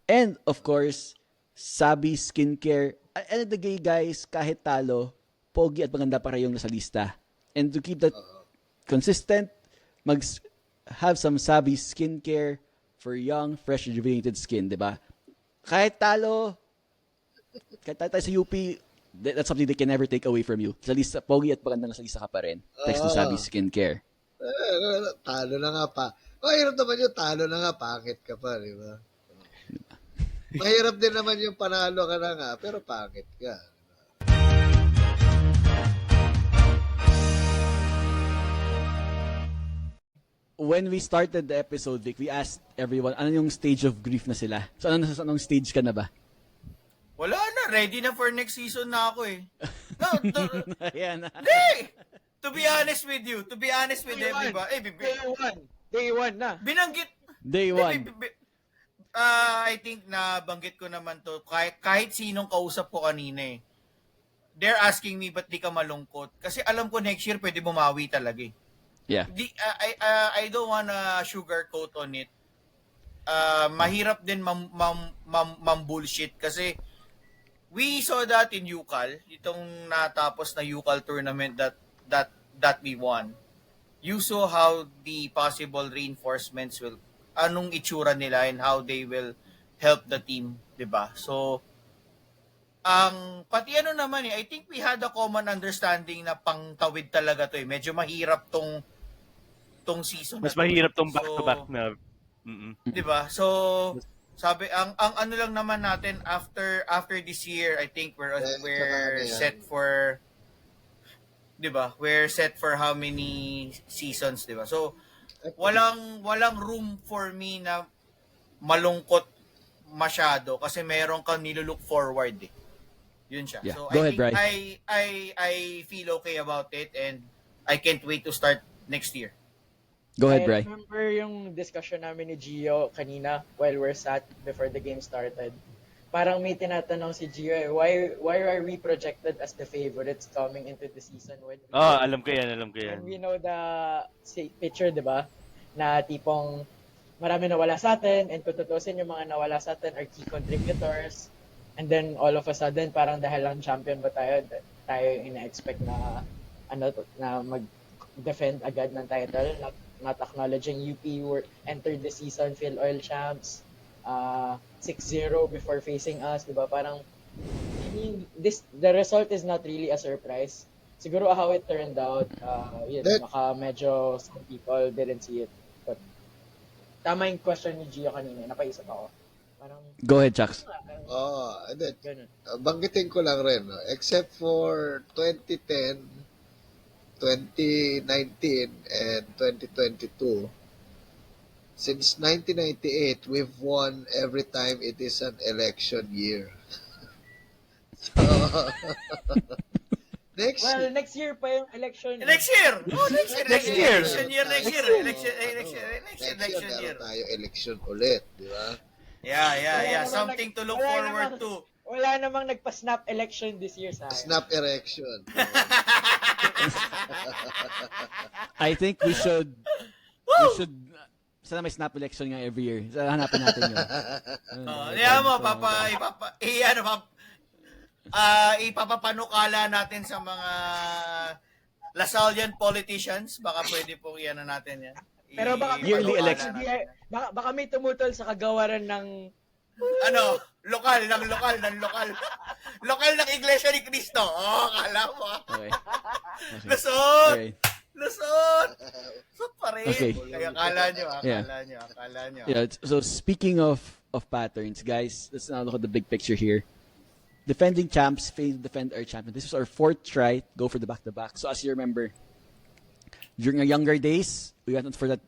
And of course, Sabi Skincare. At the end of the day, guys, kahit talo, pogi at maganda pa rin yung nasa lista. And to keep that consistent, have some Sabi Skincare for young, fresh, rejuvenated skin, di ba? Kahit tayo sa UP, that's something they can never take away from you. Sa lista, pogi at maganda nasa lista ka pa rin. Thanks to Sabi Skincare. Talo na nga pa. Mahirap naman yung talo na nga, pangit ka pa, di ba? Mahirap din naman yung panalo ka na nga, pero pangit ka. When we started the episode, Vic, we asked everyone, ano yung stage of grief na sila? So, anong stage ka na ba? Wala na, ready na for next season na ako eh. No, Ayan na. Hey! To be honest with everybody. Day one na. Binanggit. Day one. I think nabanggit ko naman to kahit sinong kausap ko kanina eh. They're asking me ba't di ka malungkot? Kasi alam ko next year pwede bumawi talaga eh. Yeah. I don't wanna sugarcoat on it. Mahirap din bullshit kasi we saw that in UCAL, itong natapos na UCAL tournament that we won. You saw how the possible reinforcements will, anong itsura nila and how they will help the team, 'di ba? So pati naman I think we had a common understanding na pangtawid talaga to eh. Medyo mahirap tong season. Mas mahirap tong back-to-back na. 'Di ba? So sabi ang ano lang naman natin after this year, I think we're set for 'di ba? We're set for how many seasons, 'di ba? So walang room for me na malungkot masyado kasi meron kang nilook forward eh. Yun siya. Yeah. So Go I ahead, think Bri. I feel okay about it and I can't wait to start next year. Go ahead, I Bri. remember yung discussion namin ni Gio kanina while we're sat before the game started. Parang may tinatanong si Gio, why are we projected as the favorites coming into the season when Alam ko yan. when we know the picture, di ba? Na tipong marami nawala sa atin and kung tutusin yung mga nawala sa atin are key contributors. And then all of a sudden, parang dahil lang champion ba tayo ina-expect na na mag-defend agad ng title, not acknowledging UP were entered the season Phil Oil champs, 6-0 before facing us, di ba? Parang I mean, the result is not really a surprise. Siguro how it turned out, baka medyo some people didn't see it. But tama yung question ni Gio kanina, napaisip ako. Parang Go ahead, Chucks. And then, ganun. banggitin ko lang rin, no? Except for 2010, 2019, and 2022, since 1998, we've won every time it is an election year. So, Next year pa yung election. Next year. Next year. Election year. meron tayo election ulit, di ba? Yeah. Something to look forward to. Wala namang nagpa-snap election this year sa Snap erection. I think we should sana may snap election nga every year. Sana hanapin natin yun. Ipapapanukala natin sa mga Lasallian politicians. Baka pwede po iyan natin yan. Pero baka Yearly baka- election. Baka may tumutol sa kagawaran ng Lokal ng Iglesia ni Cristo. Kala mo. Okay. Lusot! Alright. Lusot pa rin. Okay. Kaya akala nyo. Yeah, so speaking of patterns, guys, let's now look at the big picture here. Defending champs fail to defend our champion. This was our fourth try, go for the back-to-back. So as you remember, during our younger days, we went for that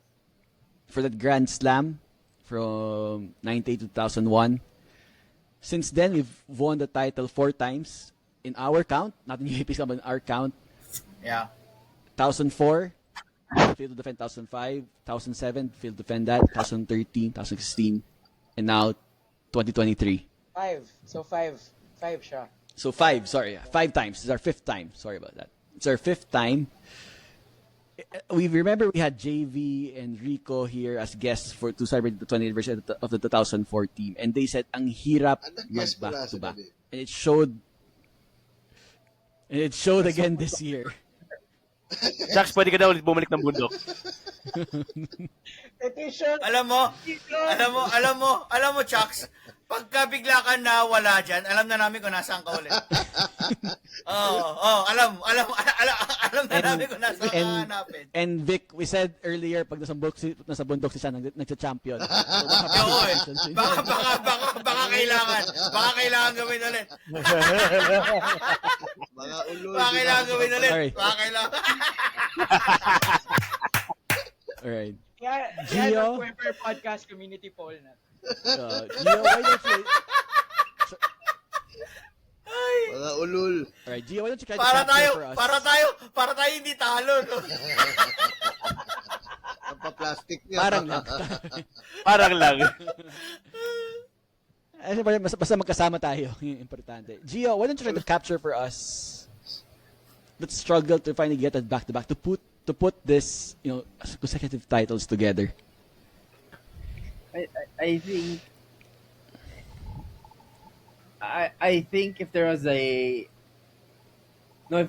Grand Slam from 98 to 2001. Since then, we've won the title 4 times in our count, not in UAP's count, but in our count. Yeah. 2004, failed to defend 2005, 2007, failed to defend that, 2013, 2016, and now 2023. 5. So 5 siya. So 5 times. This is our 5th time. Sorry about that. It's our 5th time. We remember we had JV and Rico here as guests to celebrate the 20th anniversary of the 2004 team, and they said ang hirap mag back to back, and it showed again this year. Jax, pwede ka daw ulit bumalik ng bundok. Petition. Alam mo, Chucks, pagka bigla ka na wala dyan, alam na namin kung nasaan ka ulit. Alam na namin kung nasaan ka hanapin. And Vic, we said earlier, pag nasa bundok siya, nagsa-champion. Baka kailangan gawin ulit. Mga ulol. Baka kailangan gawin ulit. Alright. Baka kailangan. Alright. Kaya Gio? Quimper Podcast Community Poll na. Gio, why don't you... Mga ulol. Alright, Gio, why don't you try to capture for us? Para tayo hindi talo, no? Ang pa-plastic niya. Parang lang. Parang lang. Basta magkasama tayo. Yung importante. Gio, why don't you try to capture for us that struggle to finally get that back-to-back, to put this, consecutive titles together? I think I think if there was if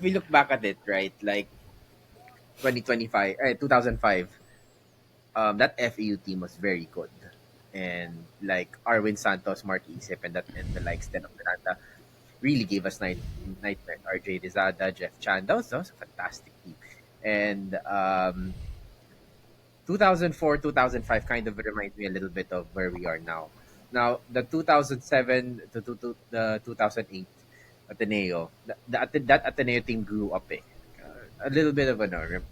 we look back at it, right, like 2005, that FEU team was very good, and like Arwin Santos, Mark Isip, and the likes then of Miranda really gave us nightmare. RJ Rizada, Jeff Chan, that was a fantastic team, and 2004, 2005 kind of reminds me a little bit of where we are now. Now, the 2007 to the 2008 Ateneo, that Ateneo team grew up. A little bit of a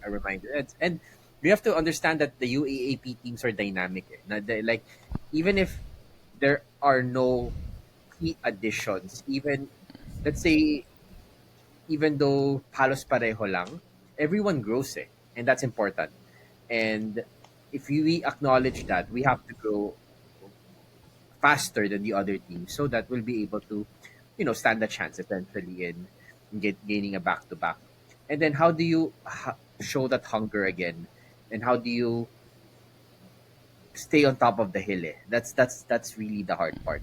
reminder. And we have to understand that the UAAP teams are dynamic. Like, even if there are no key additions, even, let's say, even though halos pareho lang, everyone grows and that's important. And if we acknowledge that, we have to grow faster than the other team so that we'll be able to, stand a chance eventually in gaining a back to back. And then how do you show that hunger again? And how do you stay on top of the hill? That's really the hard part.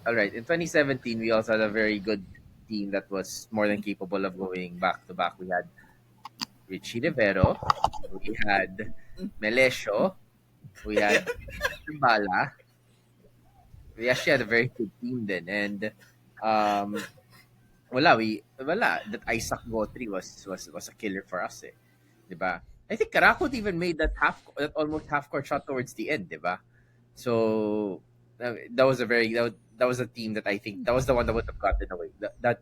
All right, in 2017 we also had a very good team that was more than capable of going back to back. We had Richie Rivero, we had Melesio, we had Bala. We actually had a very good team then, and um, wala that Isaac Gotri was a killer for us, 'di ba? I think Karakot even made that almost half court shot towards the end, 'di ba? So that was that was a team that I think that was the one that would have gotten away. That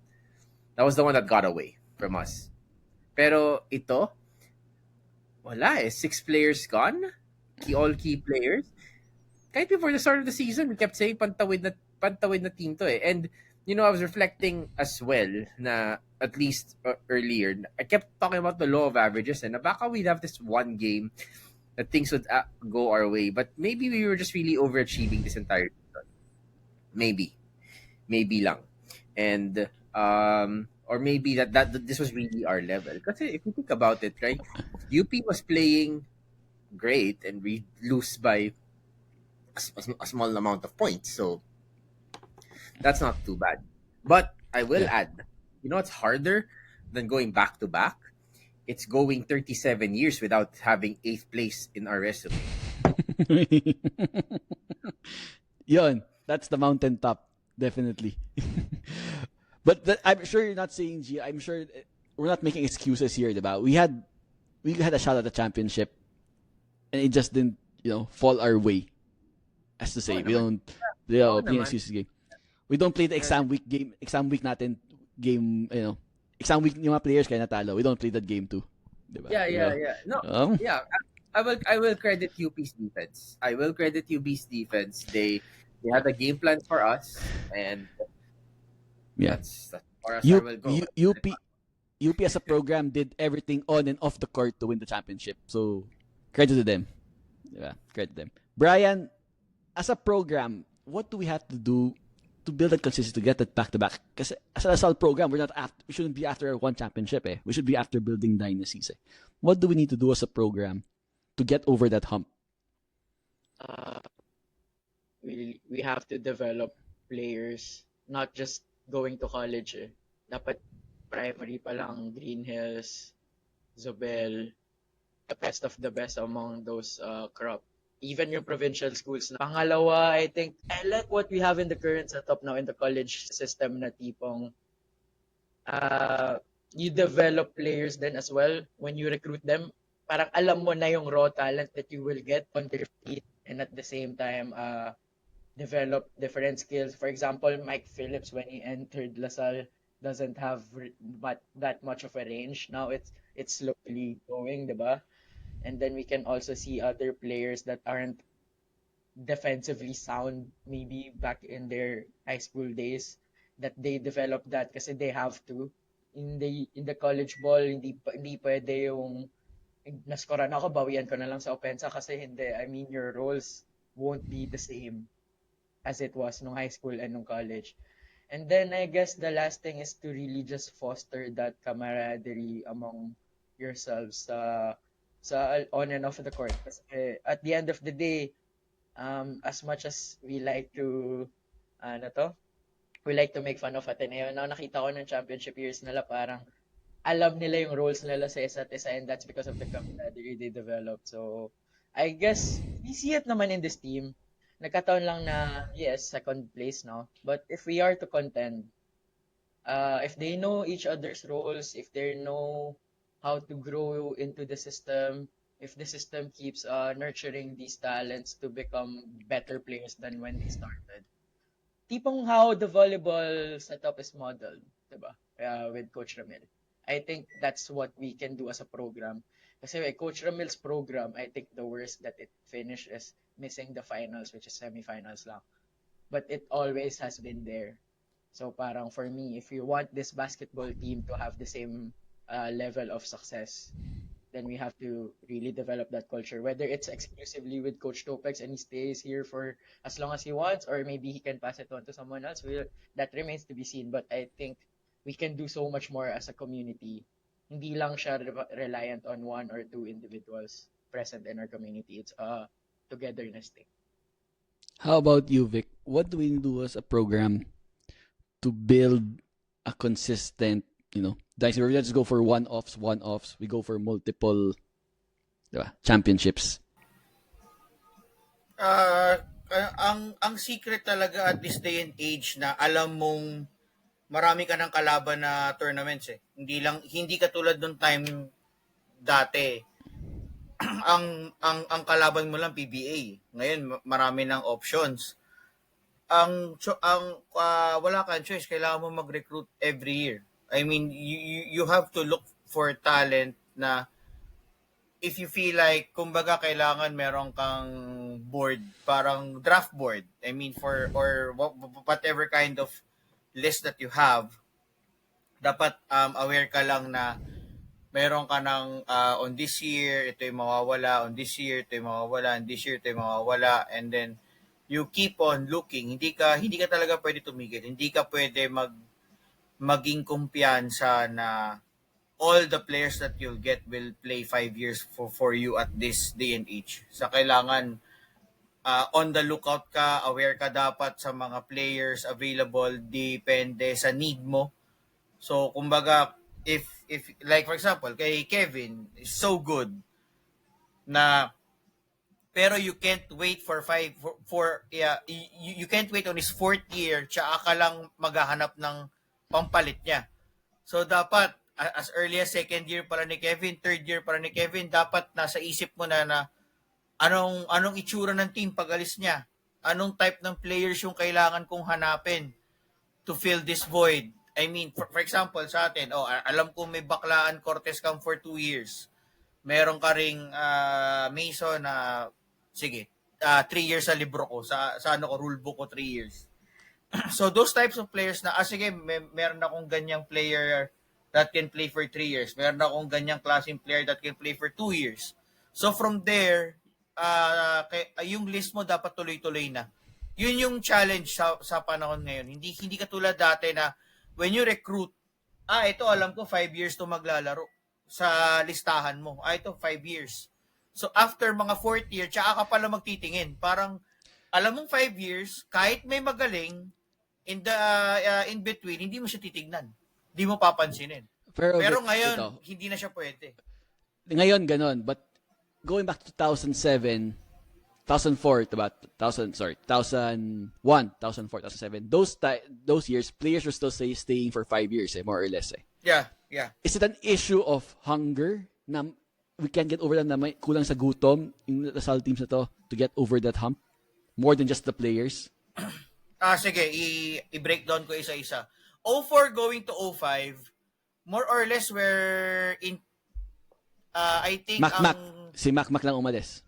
was the one that got away from us. Pero ito, wala six players gone, all key players. Kahit before the start of the season, we kept saying pantawid na team to And I was reflecting as well na at least earlier, I kept talking about the law of averages and na baka we'd have this one game that things would go our way. But maybe we were just really overachieving this entire season. Maybe lang. And or maybe that this was really our level. Kasi if you think about it, right, UP was playing great and we lose by a small amount of points. So that's not too bad. But I will add, it's harder than going back to back. It's going 37 years without having 8th place in our resume. Yun, that's the mountaintop, definitely. But I'm sure you're not saying, G. I'm sure we're not making excuses here, diba? We had a shot at the championship, and it just didn't, fall our way. As to say, we don't, excuses game. We don't play the exam week game. Exam week natin game, exam week yung mga players kaya natalo. We don't play that game too. Diba? Yeah. No, yeah. I will credit UP's defense. They had a game plan for us, and that's for us. I will go. UP as a program did everything on and off the court to win the championship. So credit to them. Yeah, credit them. Brian, as a program, what do we have to do to build that consistency to get that back to back? Because as a Lasal program, we shouldn't be after one championship. We should be after building dynasties. What do we need to do as a program to get over that hump? We have to develop players, not just going to college. Dapat primary pa lang, Green Hills, Zobel, the best of the best among those crop. Even yung provincial schools na. Pangalawa, I think, I like what we have in the current setup now in the college system na tipong you develop players then as well when you recruit them. Parang alam mo na yung raw talent that you will get on their feet and at the same time develop different skills. For example, Mike Phillips, when he entered LaSalle, doesn't have that much of a range. Now it's slowly going, diba? And then we can also see other players that aren't defensively sound, maybe back in their high school days, that they develop that kasi they have to. In the college ball, hindi pwede yung naskoran ako, bawian ko na lang sa opensa kasi hindi. I mean, your roles won't be the same as it was nung high school and nung college. And then I guess the last thing is to really just foster that camaraderie among yourselves sa on and off the court. Kasi at the end of the day, as much as we like to make fun of Ateneo, now nakita ko ng championship years nila parang alam nila yung roles nila sa isa't isa and that's because of the camaraderie they developed. So I guess we see it naman in this team. Nagkataon lang na yes, second place, no? But if we are to contend, if they know each other's roles, if they know how to grow into the system, if the system keeps nurturing these talents to become better players than when they started. Tipong how the volleyball setup is modeled, diba? With Coach Ramil. I think that's what we can do as a program. Kasi with Coach Ramil's program, I think the worst that it finished is missing the finals, which is semifinals lang. But it always has been there. So parang for me, if you want this basketball team to have the same level of success, then we have to really develop that culture. Whether it's exclusively with Coach Topex and he stays here for as long as he wants, or maybe he can pass it on to someone else, that remains to be seen. But I think we can do so much more as a community. Hindi lang siya reliant on one or two individuals present in our community. It's a togetherness thing. How about you, Vic? What do we do as a program to build a consistent, let's just go for one-offs. We go for multiple championships. Ang secret talaga at this day and age na alam mong marami ka ng kalaban na tournaments eh. Hindi katulad nung time dati. ang kalaban mo lang PBA. Ngayon marami ng options. Wala kang choice, kailangan mo mag-recruit every year. I mean, you have to look for talent na if you feel like, kumbaga, kailangan meron kang board, parang draft board. I mean, or whatever kind of list that you have, dapat aware ka lang na meron ka ng on this year, ito yung mawawala, on this year, ito yung mawawala, on this year, ito yung mawawala, and then you keep on looking. Hindi ka talaga pwede tumigil. Hindi ka pwede maging kumpiyansa na all the players that you'll get will play 5 years for you at this day and age. Sa kailangan on the lookout ka, aware ka dapat sa mga players available, depende sa need mo. So kumbaga, if like for example, kay Kevin is so good na pero you can't wait you can't wait on his 4th year tsaka ka lang maghahanap ng pampalit niya. So dapat as early as 2nd year para ni Kevin, 3rd year para ni Kevin, dapat nasa isip mo na anong itsura ng team pag alis niya. Anong type ng players yung kailangan kong hanapin to fill this void. I mean, for example, sa atin, alam ko may Baklaan Cortez Camp for 2 years. Meron ka ring Mason na sige, 3 years sa libro ko, sa rulebook ko 3 years. So those types of players na, sige, meron akong ganyang player that can play for 3 years. Meron akong ganyang klaseng player that can play for 2 years. So from there, yung list mo dapat tuloy-tuloy na. Yun yung challenge sa panahon ngayon. Hindi katulad dati na when you recruit, ito alam ko 5 years to maglalaro sa listahan mo. Ito 5 years. So after mga 4th year, tsaka ka pala magtitingin. Parang alam mong 5 years, kahit may magaling in between, hindi mo siya titignan. Hindi mo papansinin. Pero ngayon, hindi na siya pwede. Ngayon ganon, but going back to 2007, 2004, diba? 2001, 2004, 2007. Those years, players were still staying for 5 years, more or less. Yeah. Is it an issue of hunger na we can't get over na may kulang sa gutom yung Lasal teams na to get over that hump? More than just the players? Sige, i-breakdown ko isa-isa. 04 going to 05, more or less we're in, I think, Si Mac lang umalis.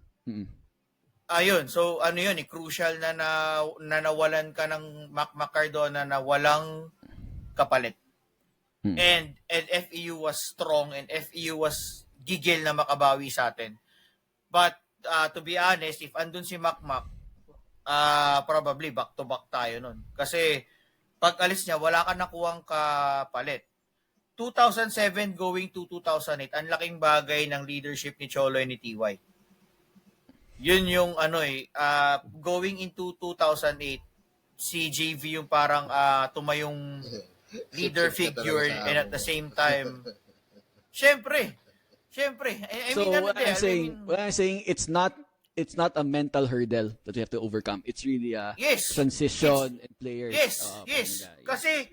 Ayun, so crucial na nawalan ka ng Mac Cardona na walang kapalit. And FEU was strong and FEU was gigil na makabawi sa atin. But to be honest, if andun si Mac, probably back to back tayo nun. Kasi pag alis niya, wala ka nakuhang kapalit. 2007 going to 2008, ang laking bagay ng leadership ni Cholo and ni TY. Yun yung going into 2008, si JV yung parang tumayong leader figure and at the same time, syempre, I mean, what I'm saying, it's not a mental hurdle that we have to overcome. It's really a transition and players. Yes. Kasi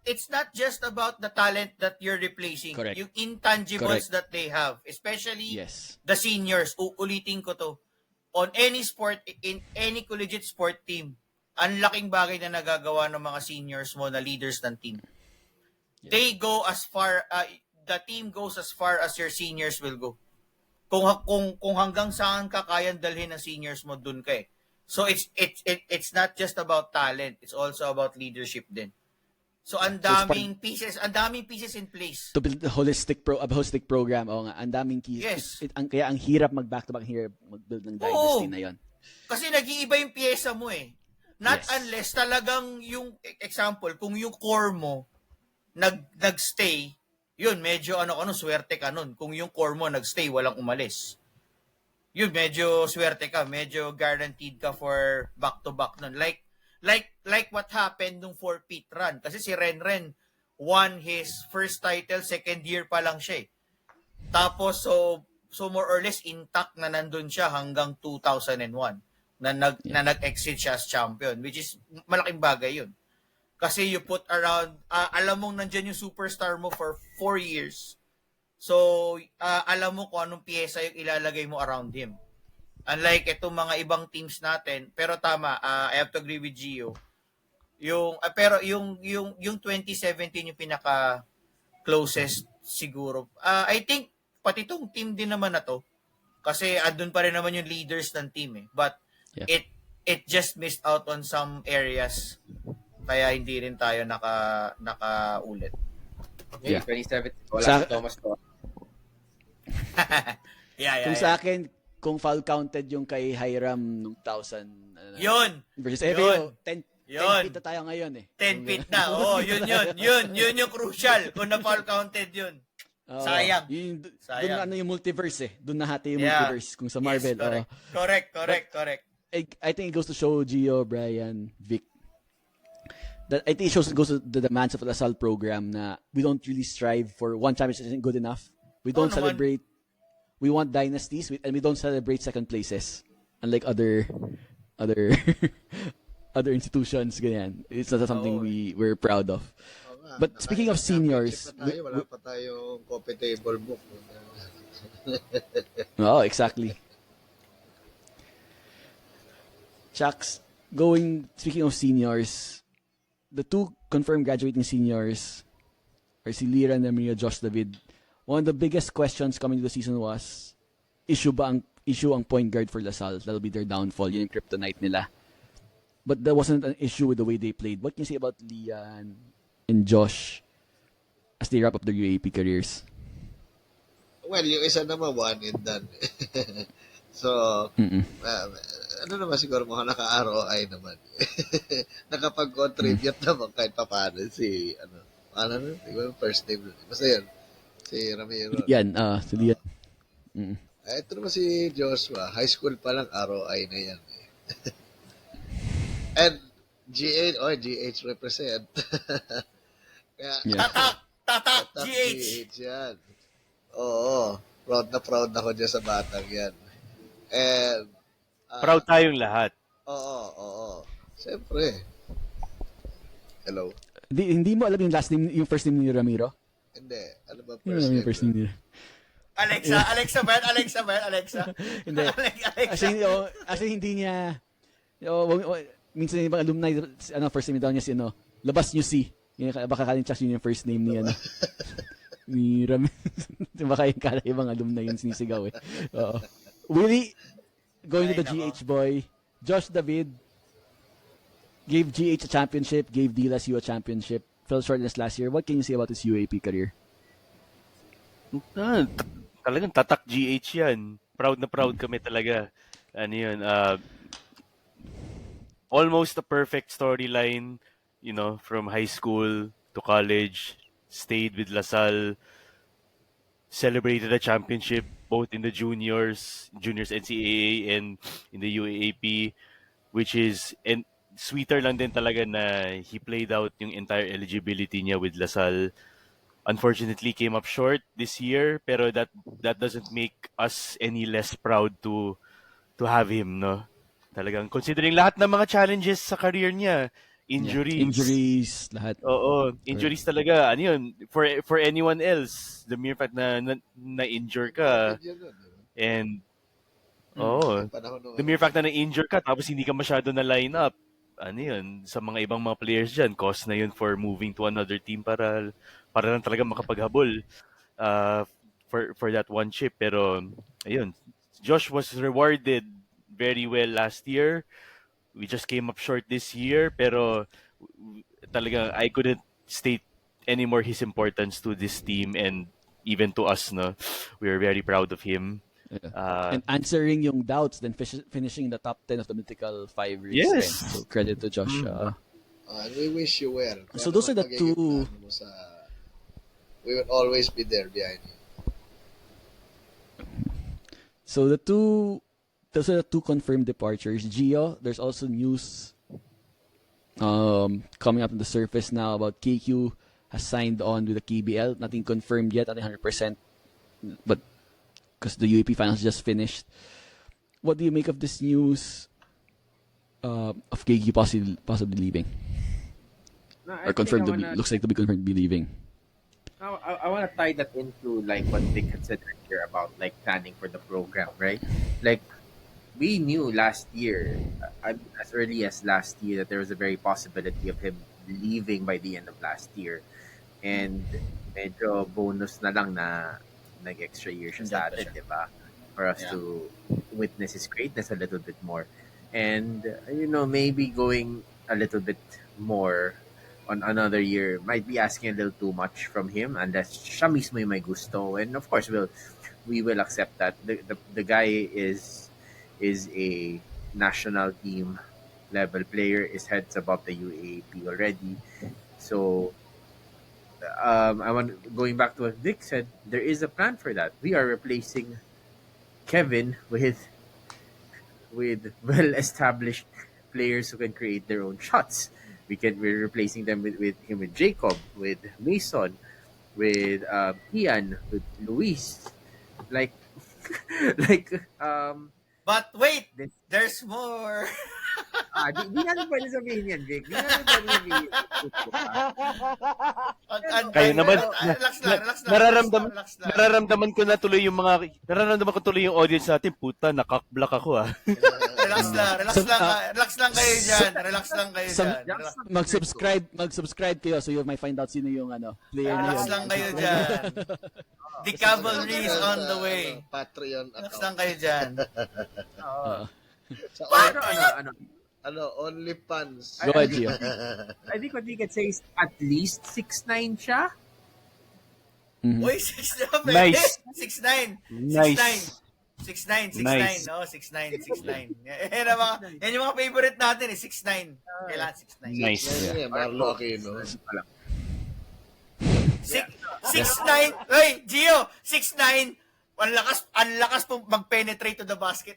it's not just about the talent that you're replacing. Correct. Yung intangibles Correct. that they have, especially Yes. the seniors. Uulitin ko to. On any sport, in any collegiate sport team, ang laking bagay na nagagawa ng mga seniors mo na leaders ng team. Yeah. They go as far, the team goes as far as your seniors will go. Kung hanggang saan ka kayang dalhin ng seniors mo, dun ka eh. So it's not just about talent, it's also about leadership din. So ang daming pieces in place. To build a holistic program. Oo nga, ang daming keys. Yes. Kaya ang hirap mag-back-to-back, ang hirap mag-build ng dynasty na yon. Kasi nag-iiba yung pyesa mo eh. Not Yes. unless talagang yung example, kung yung core mo nagstay, yun medyo swerte ka nun. Kung yung core mo nagstay, walang umalis. Yun medyo swerte ka, medyo guaranteed ka for back-to-back nun. Like what happened nung 4-peat run. Kasi si Renren won his first title, second year pa lang siya eh. Tapos, so more or less intact na nandun siya hanggang 2001 na nag-exit siya as champion, which is malaking bagay yun. Kasi you put around, alam mong nandyan yung superstar mo for 4 years. So, alam mo kung anong pyesa yung ilalagay mo around him. Unlike itong mga ibang teams natin, pero tama, I have to agree with Gio. Pero yung 2017 yung pinaka closest siguro. I think pati tong team din naman na to kasi andun pa rin naman yung leaders ng team eh. But Yeah. it just missed out on some areas. Kaya hindi rin tayo nakaulit. Yeah. 27, wala Sa- si Thomas to. Yeah. Kung sa akin, kung foul counted yung kay Hiram nung 2000 Yun. versus Yun. FAO, 10 Yun. feet na tayo ngayon eh. 10 feet na. Oo, yun yung crucial. Kung na-foul counted yun. Oo. Sayang. Doon Sayang. na yung multiverse eh. Doon nahati yung Yeah. multiverse kung sa Marvel. Yes, correct. I think it goes to show Gio, Brian, Vic, that I think it goes to the demands of the LaSalle program na we don't really strive for one championship isn't good enough. We don't naman. celebrate. We want dynasties and we don't celebrate second places. Unlike other other institutions, ganyan. It's not something we're proud of. Oo nga, But speaking of seniors, championship na tayo, wala pa tayong coffee table book. Oh, exactly. Chucks, speaking of seniors, the two confirmed graduating seniors are si Liran and Maria Josh David. One of the biggest questions coming to the season was, issue ang point guard for LaSalle? That'll be their downfall. Yun yung kryptonite nila. But that wasn't an issue with the way they played. What can you say about Lian and Josh as they wrap up their UAP careers? Well, yung isa naman one and done. So, ano naman siguro mga naka-ROI naman. Nakapag-contribute naman kahit paano si, di ba yung first name? Basta yan, si Ramiro. Yan, si Lian. Ito naman si Joshua, high school pa lang ROI na yan. And GH represent. Kaya, Yeah. Tatak, Tatak GH. yan. Oo, proud na ako dyan sa batang yan. And, Proud tayong lahat. Oo. Siyempre. Hello? Hindi mo alam yung last name, yung first name ni Ramiro? Hindi. Ano ba Hindi mo alam yung first name niya. Alexa ba? Hindi. Alexa. Actually, hindi niya, minsan yung ibang alumni, first name daw niya si, labas niyo si. Baka kalin yun yung first name ni, ni Ramiro. Baka yung ibang alumni yun sinisigaw eh. Oo. Willie, going to the GH boy, Josh David, gave GH a championship, gave DLSU a championship, fell short in his last year. What can you say about his UAP career? Talagang tatak GH yan. Proud na proud kami talaga. Ano yun, almost a perfect storyline, from high school to college, stayed with LaSalle, celebrated a championship both in the juniors NCAA and in the UAAP, which is and sweeter lang din talaga na he played out yung entire eligibility niya with LaSalle. Unfortunately, came up short this year, pero that doesn't make us any less proud to have him, no? Talagang considering lahat ng mga challenges sa career niya, injuries. Injuries, lahat. Oo, injuries talaga. Ano yun, for anyone else, the mere fact na injure ka, Yun, di ba? and Yung panahon nung the mere fact na na-injure ka tapos hindi ka masyado na line up, ano yun, sa mga ibang mga players dyan, cause na yun for moving to another team para lang talaga makapaghabol uh, for that one chip. Pero, ayun, Josh was rewarded very well last year. We just came up short this year, pero talaga I couldn't state anymore his importance to this team and even to us. No, we are very proud of him. And answering yung doubts, then finishing in the top 10 of the Mythical 5 race. Yes. So credit to Josh. And we wish you well. So those are the Magiging two- plano mo we will always be there behind you. So those are the two confirmed departures. Gio, there's also news coming up on the surface now about KQ has signed on with the KBL. Nothing confirmed yet, nothing 100%, but because the UAP finals just finished. What do you make of this news of KQ possibly leaving? No, I Or think confirmed I to be, wanna- looks like to be confirmed to be leaving. I want to tie that into like what Vic had said earlier about like planning for the program, right? Like we knew last year, as early as last year, that there was a very possibility of him leaving by the end of last year, and medyo bonus na lang na nag-extra year siya sa atin, di ba? For us to witness his greatness a little bit more, and maybe going a little bit more on another year might be asking a little too much from him unless siya mismo yung may gusto, and of course we will accept that the guy is a national team level player, is heads above the UAP already. So going back to what Vic said, there is a plan for that. We are replacing Kevin with well established players who can create their own shots. We're replacing them with Jacob, with Mason, with Ian, with Luis. Like But wait, Then- there's more. di natin pwede sabihin yan, Vic. Di natin pwede sabihin. Kayo naman, Relax lang. nararamdaman ko na tuloy yung audience natin, puta, nakakblock ako ah. Relax lang kayo dyan. Mag-subscribe kayo so you might find out sino yung player na Relax yun. lang kayo dyan. The cavalry is on the way. Patreon Relax account. lang kayo dyan. Sa Pero OnlyFans. Go ahead, Gio. I think what we can say is at least 6'9" siya. Uy, 6'9". Nice. 6'9". Nice. 6'9". Nice. No, 6'9". Yan yung mga favorite natin 6'9". Kailangan 6'9". Nice. Yeah, Marlo Aquino. 6'9". Hey, Gio, 6'9". Ang lakas pong mag-penetrate to the basket.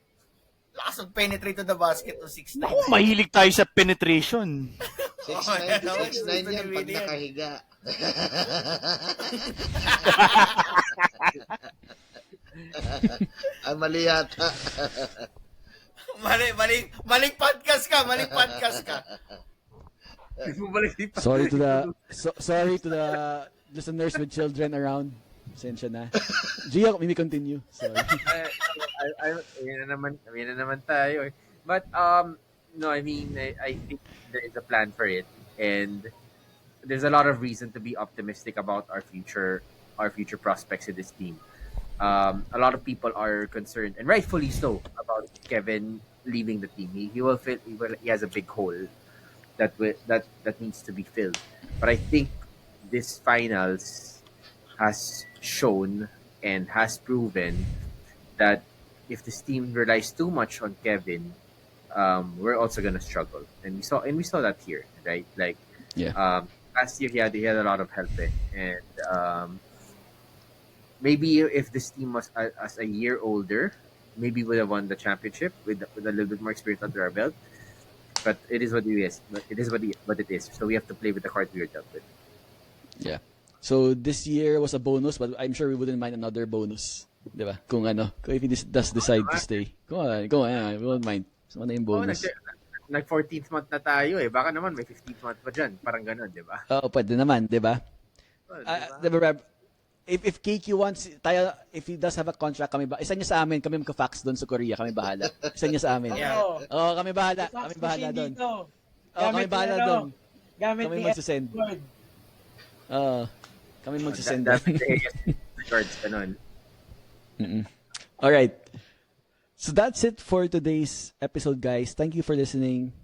Lakas mag-penetrate to the basket ng 6'9". Naku, mahilig tayo sa penetration. 6'9 yan pag nakahiga. Ay, mali yata. Maling podcast ka. Sorry to the listeners with children around. Pasensya na. Gio, maybe continue. Sorry. Yan na naman tayo. But no, I mean, I think there is a plan for it, and there's a lot of reason to be optimistic about our future prospects in this team. A lot of people are concerned, and rightfully so, about Kevin leaving the team. He has a big hole that needs to be filled. But I think this finals has shown and has proven that if this team relies too much on Kevin, we're also gonna struggle. And we saw that here, right? Like, last year he had a lot of help, and maybe if this team was as a year older, maybe would have won the championship with a little bit more experience under our belt. But it is what it is. It is what it is. So we have to play with the cards we were dealt with. Yeah. So this year was a bonus, but I'm sure we wouldn't mind another bonus. Diba? Kung if he does decide to stay. Go on, we won't mind. So ano yung bonus? nag-14th month na tayo eh. Baka naman may 15th month pa dyan. Parang ganun, di ba? Oo, pwede naman, di ba? Oh, Di ba, Reb? If KQ wants, tayo, if he does have a contract, kami ba, isa niya sa amin, kami magka-fax doon sa Korea, kami bahala. Isa niya sa amin. Oo. Oo, kami bahala. Fax Kami bahala machine doon. dito. Oo, kami Gamit bahala ni ano, doon. Gamit Kami ni magsasend. Edward. Oo, kami magsasend Dapat doon. records ganun. Alright. So that's it for today's episode, guys. Thank you for listening.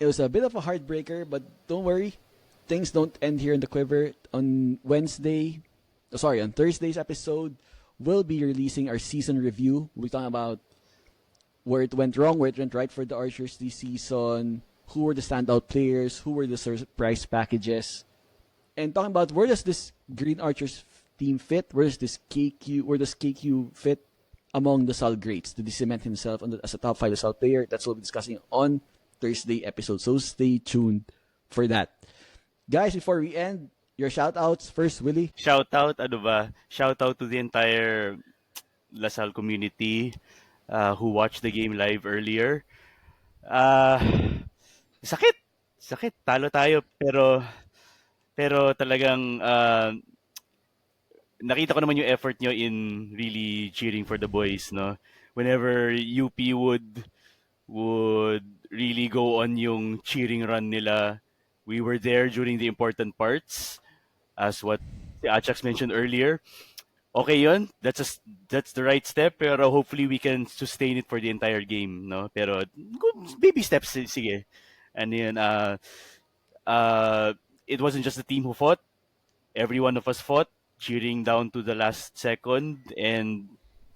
It was a bit of a heartbreaker, but don't worry. Things don't end here in the quiver. On Thursday's episode, we'll be releasing our season review. We're talking about where it went wrong, where it went right for the Archers this season, who were the standout players, who were the surprise packages, and talking about where does this Green Archers team fit, where does KQ fit among the Sal greats? Did he cement himself as a top 5 Sal player? That's what we'll be discussing on Thursday episode. So stay tuned for that. Guys, before we end, your shout-outs first, Willie. Shout out to the entire Lasal community who watched the game live earlier. Uh, sakit, talo tayo, pero talagang nakita ko naman yung effort nyo in really cheering for the boys, no? Whenever UP would really go on yung cheering run nila, we were there during the important parts, as what si Ajax mentioned earlier. Okay yun, that's the right step, pero hopefully we can sustain it for the entire game, no? Pero good, baby steps, sige. And yun, it wasn't just the team who fought. Every one of us fought, cheering down to the last second, and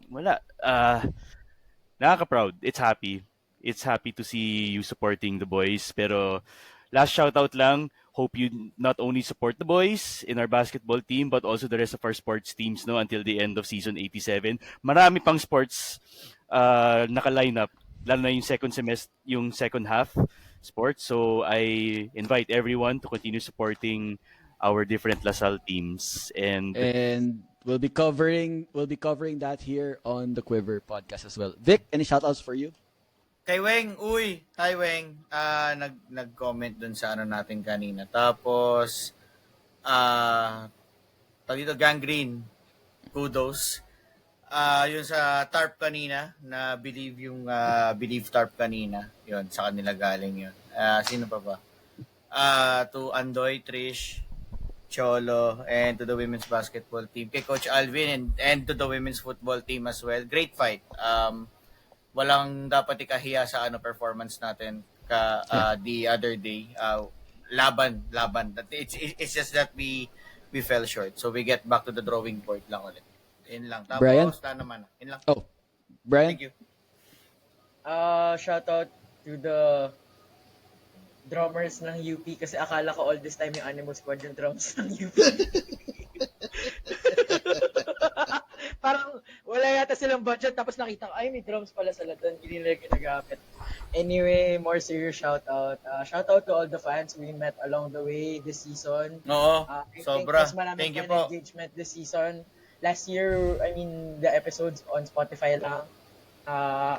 wala. Nakaka-proud. It's happy to see you supporting the boys. Pero last shoutout lang, hope you not only support the boys in our basketball team, but also the rest of our sports teams, no, until the end of season 87. Marami pang sports naka-line up, lalo na yung second half sports. So I invite everyone to continue supporting our different Lasal teams, and we'll be covering that here on the Quiver podcast as well. Vic, any shoutouts for you? Kay Weng, hi Weng, nag-comment dun sa ano natin kanina. Tapos, dito Gangrene, kudos. Yun sa TARP kanina, na believe TARP kanina, yun, sa kanila galing yun. Sino pa ba? To Andoy, Trish, Cholo, and to the women's basketball team. Kay Coach Alvin and to the women's football team as well. Great fight. Walang dapat ikahiya sa performance natin the other day. Laban. It's just that we fell short. So we get back to the drawing board lang ulit. Yun lang. Tapos, Brian? naman. Yun lang. Oh, Brian? Thank you. Shout out to the drummers ng UP kasi akala ko all this time yung Animal Squad yung drums ng UP. Parang wala yata silang budget tapos nakita ko, ay may drums pala sa doon, hindi nila ginagamit. Anyway, more serious shout out. Shout out to all the fans we met along the way this season. Oo, I sobra. think mas marami Thank you fan po. engagement this season. Last year, the episodes on Spotify lang.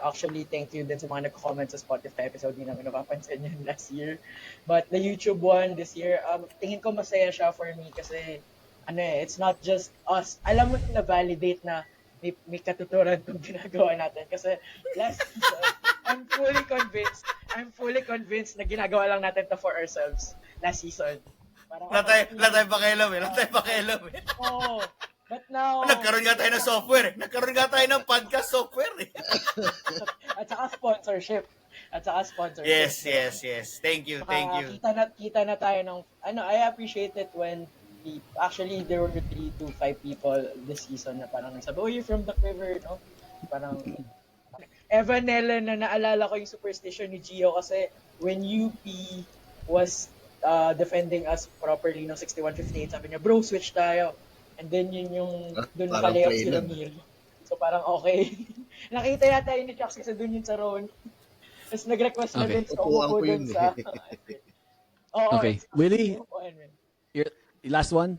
Actually, thank you din sa mga nag-comment sa Spotify episode. Hindi namin napapansin yun last year. But the YouTube one this year, tingin ko masaya siya for me kasi it's not just us. Alam mo na-validate na may katuturan itong ginagawa natin. Kasi last season, I'm fully convinced na ginagawa lang natin to for ourselves last season. Latay pakialam eh. Oo. But now, Nagkaroon nga tayo ng software. Nagkaroon nga tayo ng podcast software. at saka sponsorship. Yes. Thank you. Kita na tayo ng, I appreciate it when actually there were 3 to 5 people this season na parang nagsabi, oh, you're from the Quiver, no? Parang, Evan Nellen na naalala ko yung superstition ni Gio kasi when UP was defending us properly no 61-58, sabi niya, bro, switch tayo. And then yun yung doon naka-layout sila Mil. So parang okay. Nakita yata yun ni Chucks kasi doon yun sa Ron. Tapos nag-request na din sa umupo doon sa... Okay. Willie, your last one?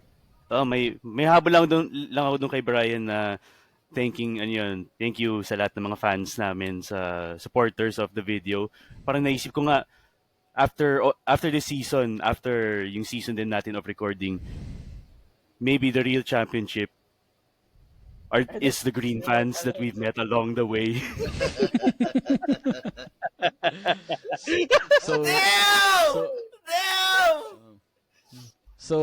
May habol lang ako doon kay Brian na thank you sa lahat ng mga fans namin, sa supporters of the video. Parang naisip ko nga, after this season, after yung season din natin of recording, maybe the real championship is the green fans that we've met along the way. So, Damn! so, Damn! so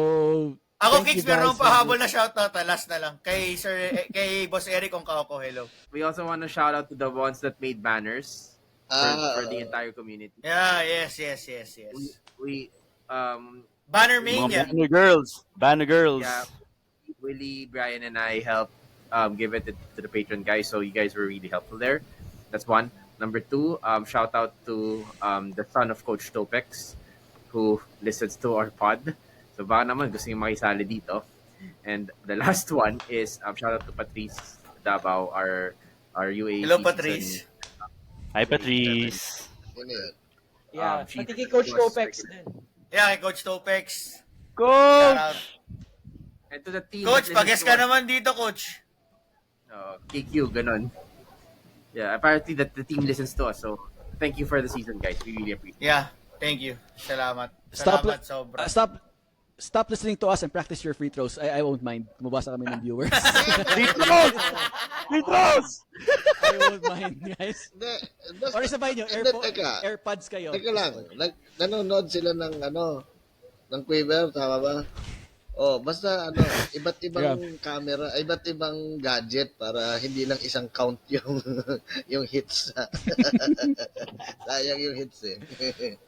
Ako, thank you Kicks, meron guys akong pahabol for na shoutout. Last na lang. Kay Boss Eric Ongkako, hello. We also want to shout out to the ones that made banners for the entire community. Yeah, yes. We Banner Mga Mania. Banner girls. yeah, Willie, Brian, and I helped give it to the Patreon guys, so you guys were really helpful there. That's one. Number two, shout out to the son of Coach Topex, who listens to our pod. So baka naman gusto niyo makisali dito. And the last one is shout out to Patrice Davao, our UAE. Hello, Patrice. Hi, Patrice. Yun yan. Yeah, she pati kay Coach was Topex din. Yeah, kay Coach Topex. Coach! Shout out. And to the team. Coach, that pag-guess listens to ka our- naman dito, Coach. KQ, ganon. Yeah, apparently that the team listens to us. So thank you for the season, guys. We really appreciate it. Yeah, thank you. Salamat. Stop Salamat sobra. stop listening to us and practice your free throws. I won't mind. Mabasa kami ng viewers. Free throws! Free throws! I won't mind, guys. Hindi, Or sabay nyo, Hindi, teka. AirPods kayo. Teka lang, nanonood sila ng ng Quiver, tama ba? Oh, basta iba't ibang camera, iba't ibang gadget para hindi lang isang count yung yung hits. Sayang yung hits eh.